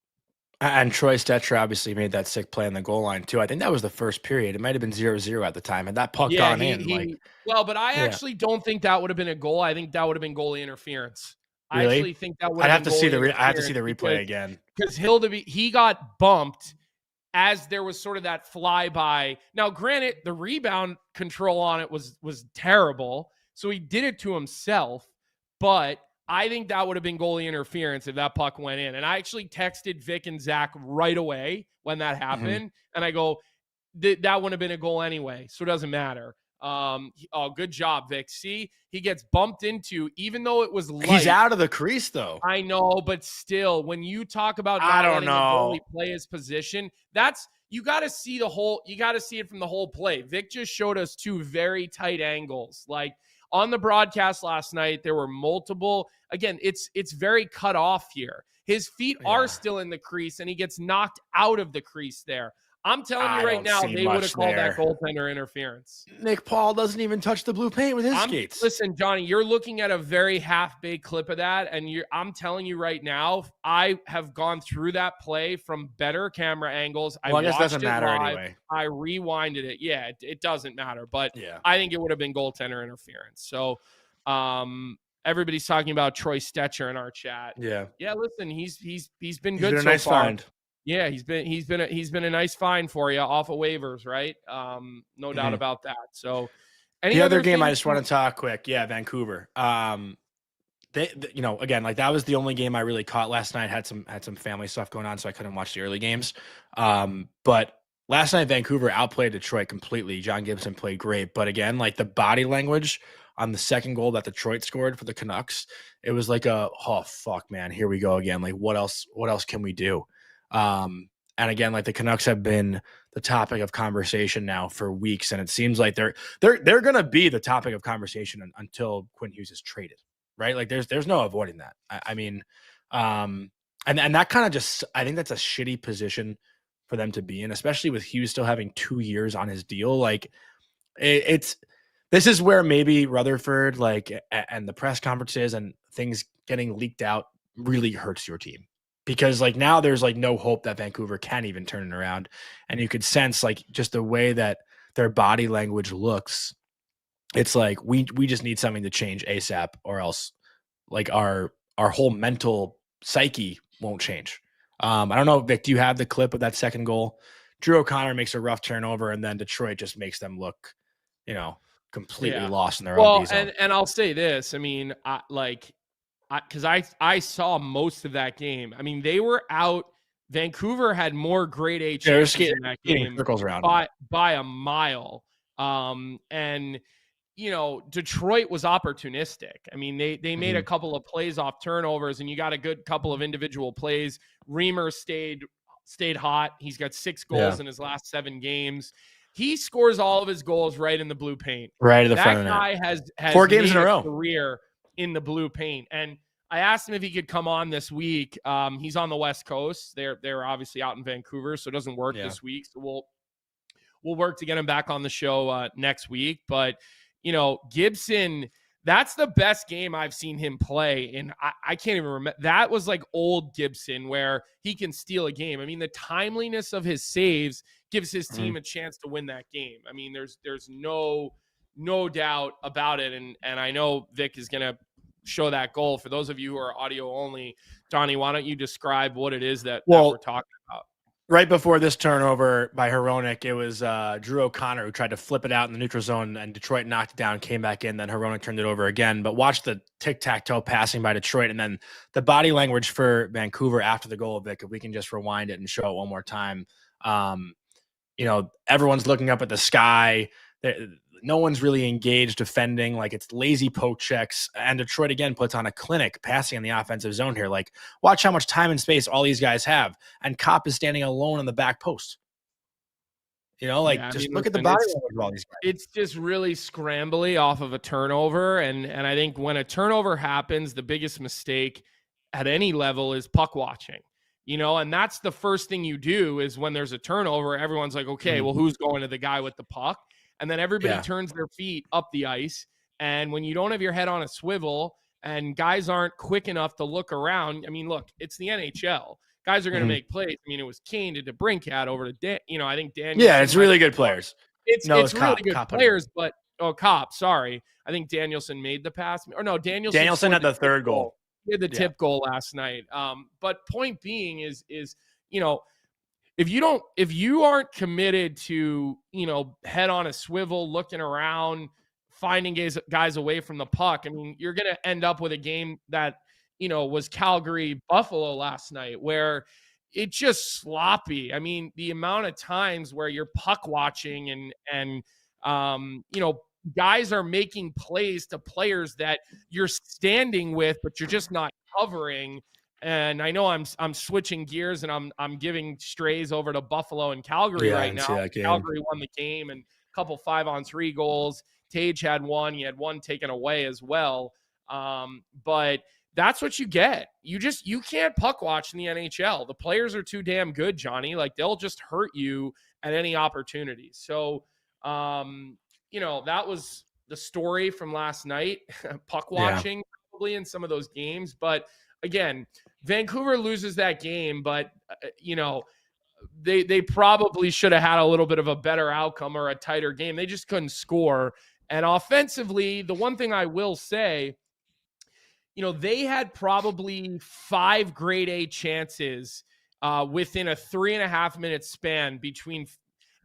And Troy Stetcher obviously made that sick play on the goal line too. I think that was the first period. It might have been 0-0 at the time. And that puck Yeah, gone in, like, but I yeah. actually don't think that would have been a goal. I think that would have been goalie interference. I Really? actually think that would I'd have have been to see goalie I have to see the interference replay again. because he got bumped as there was sort of that flyby. Now, granted, the rebound control on it was terrible, so he did it to himself. But I think that would have been goalie interference if that puck went in. And I actually texted Vic and Zach right away when that happened, and I go, that wouldn't have been a goal anyway, so it doesn't matter. Oh, good job, Vic. See, he gets bumped into, even though it was light. He's out of the crease, though. I know, but still, when you talk about I don't letting know. the goalie play his position, you got to see you got to see it from the whole play. Vic just showed us two very tight angles. Like on the broadcast last night, there were multiple. Again, it's very cut off here. His feet are still in the crease, and he gets knocked out of the crease there. I'm telling you right now, they would have called that goaltender interference. Nick Paul doesn't even touch the blue paint with his skates. Listen, Johnny, you're looking at a very half-baked clip of that, and I'm telling you right now, I have gone through that play from better camera angles. Well, I guess it doesn't matter live. anyway. I rewinded it. Yeah, it doesn't matter, but Yeah. I think it would have been goaltender interference. So, everybody's talking about Troy Stetcher in our chat. Yeah. Yeah, listen, he's been He's good been a so nice far. find. Yeah, he's been a nice find for you off of waivers, right? No doubt about that. So, the other game I just want to talk quick, Vancouver. They again, like that was the only game I really caught last night. Had some family stuff going on, so I couldn't watch the early games. But last night Vancouver outplayed Detroit completely. John Gibson played great, but again, like the body language on the second goal that Detroit scored for the Canucks, it was like oh fuck, man, here we go again. Like what else can we do? And again, like the Canucks have been the topic of conversation now for weeks, and it seems like they're going to be the topic of conversation until Quinn Hughes is traded, right? Like there's no avoiding that. I mean, and that kind of just, I think that's a shitty position for them to be in, especially with Hughes still having 2 years on his deal. Like this is where maybe Rutherford, like, and the press conferences and things getting leaked out really hurts your team. Because like now there's like no hope that Vancouver can even turn it around. And you could sense like just the way that their body language looks. It's like we just need something to change ASAP, or else like our whole mental psyche won't change. I don't know, Vic, do you have the clip of that second goal? Drew O'Connor makes a rough turnover, and then Detroit just makes them look, completely lost in their own D zone. And I'll say this. I mean, because I saw most of that game. I mean, they were out. Vancouver had more grade A chances in that game circles around by a mile. And Detroit was opportunistic. I mean, they made a couple of plays off turnovers, and you got a good couple of individual plays. Reimer stayed hot. He's got 6 goals in his last 7 games. He scores all of his goals right in the blue paint. Right at the front of the net. That guy has 4 games in a row career in the blue paint. And I asked him if he could come on this week. He's on the West Coast. They're obviously out in Vancouver, so it doesn't work this week. So we'll work to get him back on the show next week. But Gibson, that's the best game I've seen him play. And I can't even remember. That was like old Gibson where he can steal a game. I mean, the timeliness of his saves gives his team a chance to win that game. I mean, there's no doubt about it. And I know Vic is going to show that goal. For those of you who are audio only, Donnie, why don't you describe what it is that we're talking about? Right before this turnover by Hronek, it was Drew O'Connor who tried to flip it out in the neutral zone, and Detroit knocked it down, came back in, then Hronek turned it over again. But watch the tic-tac-toe passing by Detroit, and then the body language for Vancouver after the goal, Vic, if we can just rewind it and show it one more time. Everyone's looking up at the sky. No one's really engaged defending. Like, it's lazy poke checks. And Detroit, again, puts on a clinic passing in the offensive zone here. Like, watch how much time and space all these guys have. And Kopp is standing alone on the back post. Look at the body language of all these guys. It's just really scrambly off of a turnover. And I think when a turnover happens, the biggest mistake at any level is puck watching. And that's the first thing you do is when there's a turnover, everyone's like, okay, well, who's going to the guy with the puck? And then everybody turns their feet up the ice. And when you don't have your head on a swivel and guys aren't quick enough to look around, I mean, look, it's the NHL. guys are going to Mhm. make plays. I mean, it was Kane to DeBrincat over to I think Daniel. Yeah, it's really good players. It's No, really Kopp. good Kopp put it players, but Kopp, sorry. I think Danielson made the pass. Or no, Danielson had the tip third goal. He had the Yeah. tip goal last night. But point being is you know, if you aren't committed to, head on a swivel, looking around, finding guys away from the puck, I mean, you're going to end up with a game that, was Calgary Buffalo last night, where it's just sloppy. I mean, the amount of times where you're puck watching and guys are making plays to players that you're standing with, but you're just not covering. And I know I'm switching gears and I'm giving strays over to Buffalo and Calgary right now. Calgary won the game and a couple 5-on-3 goals. Tage had one. He had one taken away as well. But that's what you get. You can't puck watch in the NHL. The players are too damn good, Johnny. Like, they'll just hurt you at any opportunity. So, that was the story from last night. Puck watching probably in some of those games. But again, Vancouver loses that game, but they probably should have had a little bit of a better outcome or a tighter game. They just couldn't score. And offensively, the one thing I will say, they had probably 5 grade A chances within a 3.5 minute span between.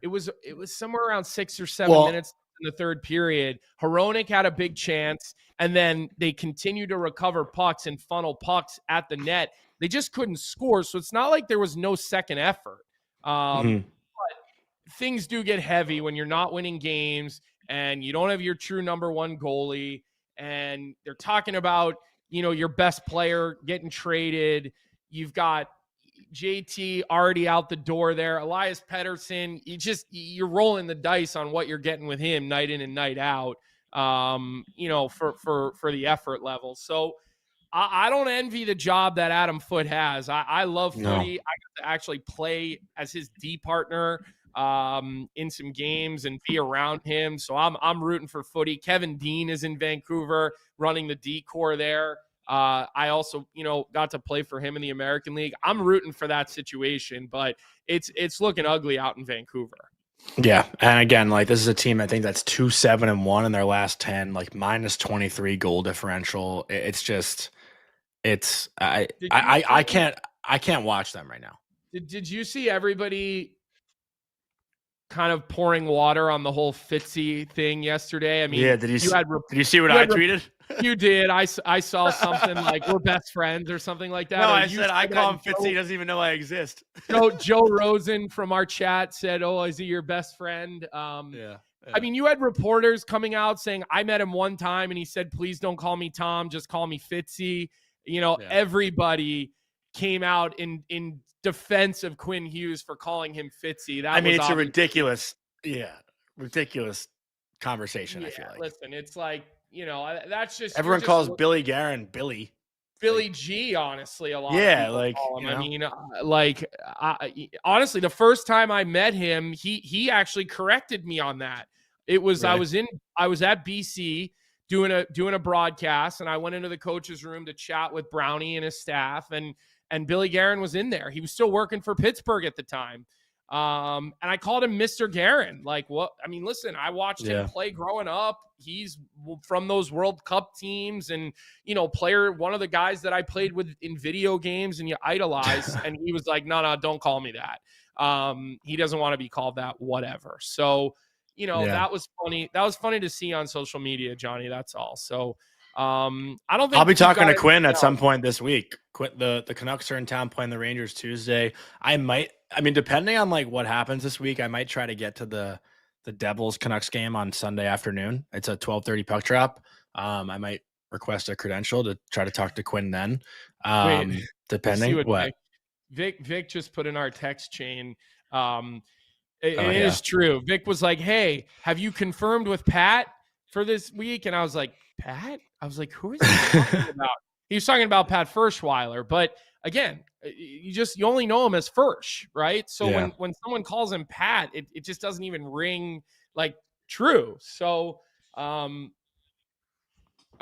It was somewhere around 6 or 7 minutes in the third period. Hronek had a big chance, and then they continued to recover pucks and funnel pucks at the net. They just couldn't score, so it's not like there was no second effort. But things do get heavy when you're not winning games and you don't have your true number one goalie, and they're talking about, your best player getting traded. You've got JT already out the door there. Elias Pettersson, you're rolling the dice on what you're getting with him night in and night out, for the effort level. So I don't envy the job that Adam Foote has. I love Footy. I got to actually play as his D partner in some games and be around him. So I'm rooting for Footy. Kevin Dean is in Vancouver running the D core there. I also, got to play for him in the American League. I'm rooting for that situation, but it's looking ugly out in Vancouver. Yeah, and again, like, this is a team I think that's 2-7-1 in their last 10, like minus 23 goal differential. I can't watch them right now. Did you see everybody kind of pouring water on the whole Fitzy thing yesterday? I mean, yeah. Did you see what I tweeted? You did. I saw something like, we're best friends or something like that. No, or I said I call him Fitzy. He doesn't even know I exist. Joe Rosen from our chat said, "Oh, is he your best friend?" Yeah. I mean, you had reporters coming out saying, "I met him one time and he said, please don't call me Tom, just call me Fitzy." Everybody came out in defense of Quinn Hughes for calling him Fitzy. It's a ridiculous conversation. I feel like. Listen, it's like, that's just everyone calls Billy Guerin Billy G. Honestly, a lot. Yeah, of people call him. Honestly, the first time I met him, he actually corrected me on that. It was really? I was at BC doing a broadcast, and I went into the coach's room to chat with Brownie and his staff, and Billy Guerin was in there. He was still working for Pittsburgh at the time. And I called him Mr. Guerin. Like, what? I mean, listen, I watched him play growing up. He's from those World Cup teams and, one of the guys that I played with in video games and you idolize. And he was like, no, don't call me that. He doesn't want to be called that, whatever. So, that was funny. That was funny to see on social media, Johnny. That's all. So, I don't think I'll be talking to Quinn at some point this week. The Canucks are in town playing the Rangers Tuesday. Depending on like what happens this week, I might try to get to the Devils Canucks game on Sunday afternoon. It's a 12:30 puck drop. I might request a credential to try to talk to Quinn then. Depending what Vic just put in our text chain. It is true. Vic was like, "Hey, have you confirmed with Pat for this week?" And I was like, "Pat?" I was like, "Who is he talking about?" He was talking about Pat Ferschweiler, but again, you only know him as Fersch, right? So when someone calls him Pat, it just doesn't even ring like true. So I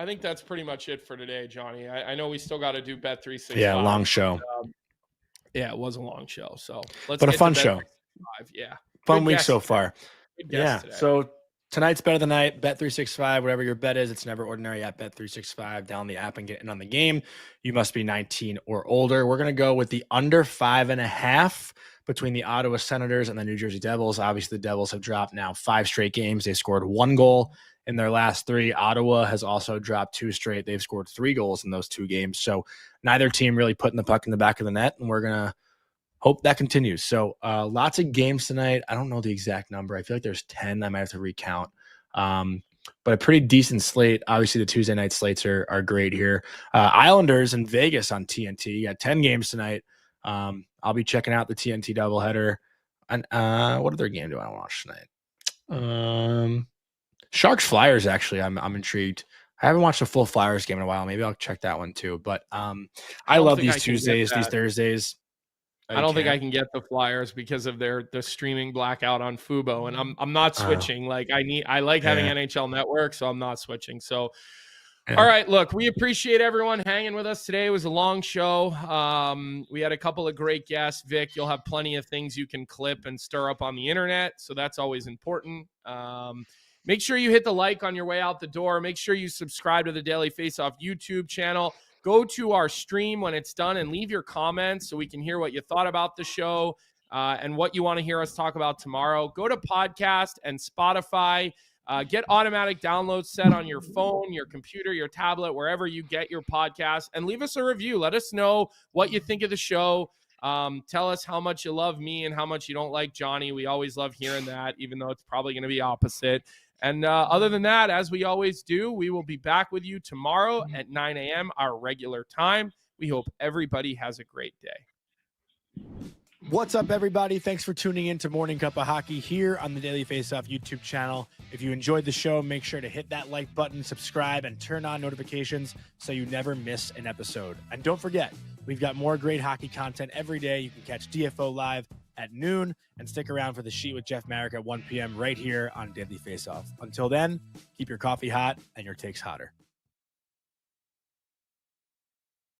think that's pretty much it for today, Johnny. I know we still got to do Bet365. Yeah, long show. Yeah, it was a long show. So let's But a get fun to show. Bet365. Yeah. Fun Good week guest so today. far. Good Yeah. guest today. So tonight's bet of the night, Bet365, whatever your bet is, it's never ordinary at Bet365. Down the app and get in on the game. You must be 19 or older. We're going to go with the under 5.5 between the Ottawa Senators and the New Jersey Devils. Obviously, the Devils have dropped now 5 straight games. They scored 1 goal in their last 3. Ottawa has also dropped 2 straight. They've scored 3 goals in those 2 games. So neither team really putting the puck in the back of the net, and we're going to hope that continues. So lots of games tonight. I don't know the exact number. I feel like there's 10. I might have to recount. But a pretty decent slate. Obviously, the Tuesday night slates are great here. Islanders in Vegas on TNT. You got 10 games tonight. I'll be checking out the TNT doubleheader. And what other game do I want to watch tonight? Sharks Flyers, actually. I'm intrigued. I haven't watched a full Flyers game in a while. Maybe I'll check that one too. But I love these Tuesdays, these Thursdays. I don't think I can get the Flyers because of the streaming blackout on Fubo, and I'm not switching. Like I like having NHL Network, so I'm not switching. So, all right, look, we appreciate everyone hanging with us today. It was a long show. We had a couple of great guests. Vic, you'll have plenty of things you can clip and stir up on the internet, so that's always important. Make sure you hit the like on your way out the door. Make sure you subscribe to the Daily Faceoff YouTube channel. Go to our stream when it's done and leave your comments so we can hear what you thought about the show and what you want to hear us talk about tomorrow. Go to podcast and Spotify. Get automatic downloads set on your phone, your computer, your tablet, wherever you get your podcast, and leave us a review. Let us know what you think of the show. Tell us how much you love me and how much you don't like Johnny. We always love hearing that, even though it's probably going to be opposite. And other than that, as we always do, we will be back with you tomorrow at 9 a.m., our regular time. We hope everybody has a great day. What's up, everybody? Thanks for tuning in to Morning Cup of Hockey here on the Daily Faceoff YouTube channel. If you enjoyed the show, make sure to hit that like button, subscribe, and turn on notifications so you never miss an episode. And don't forget, we've got more great hockey content every day. You can catch DFO live at noon and stick around for the sheet with Jeff Marek at 1 p.m. right here on Daily Faceoff. Until then, keep your coffee hot and your takes hotter.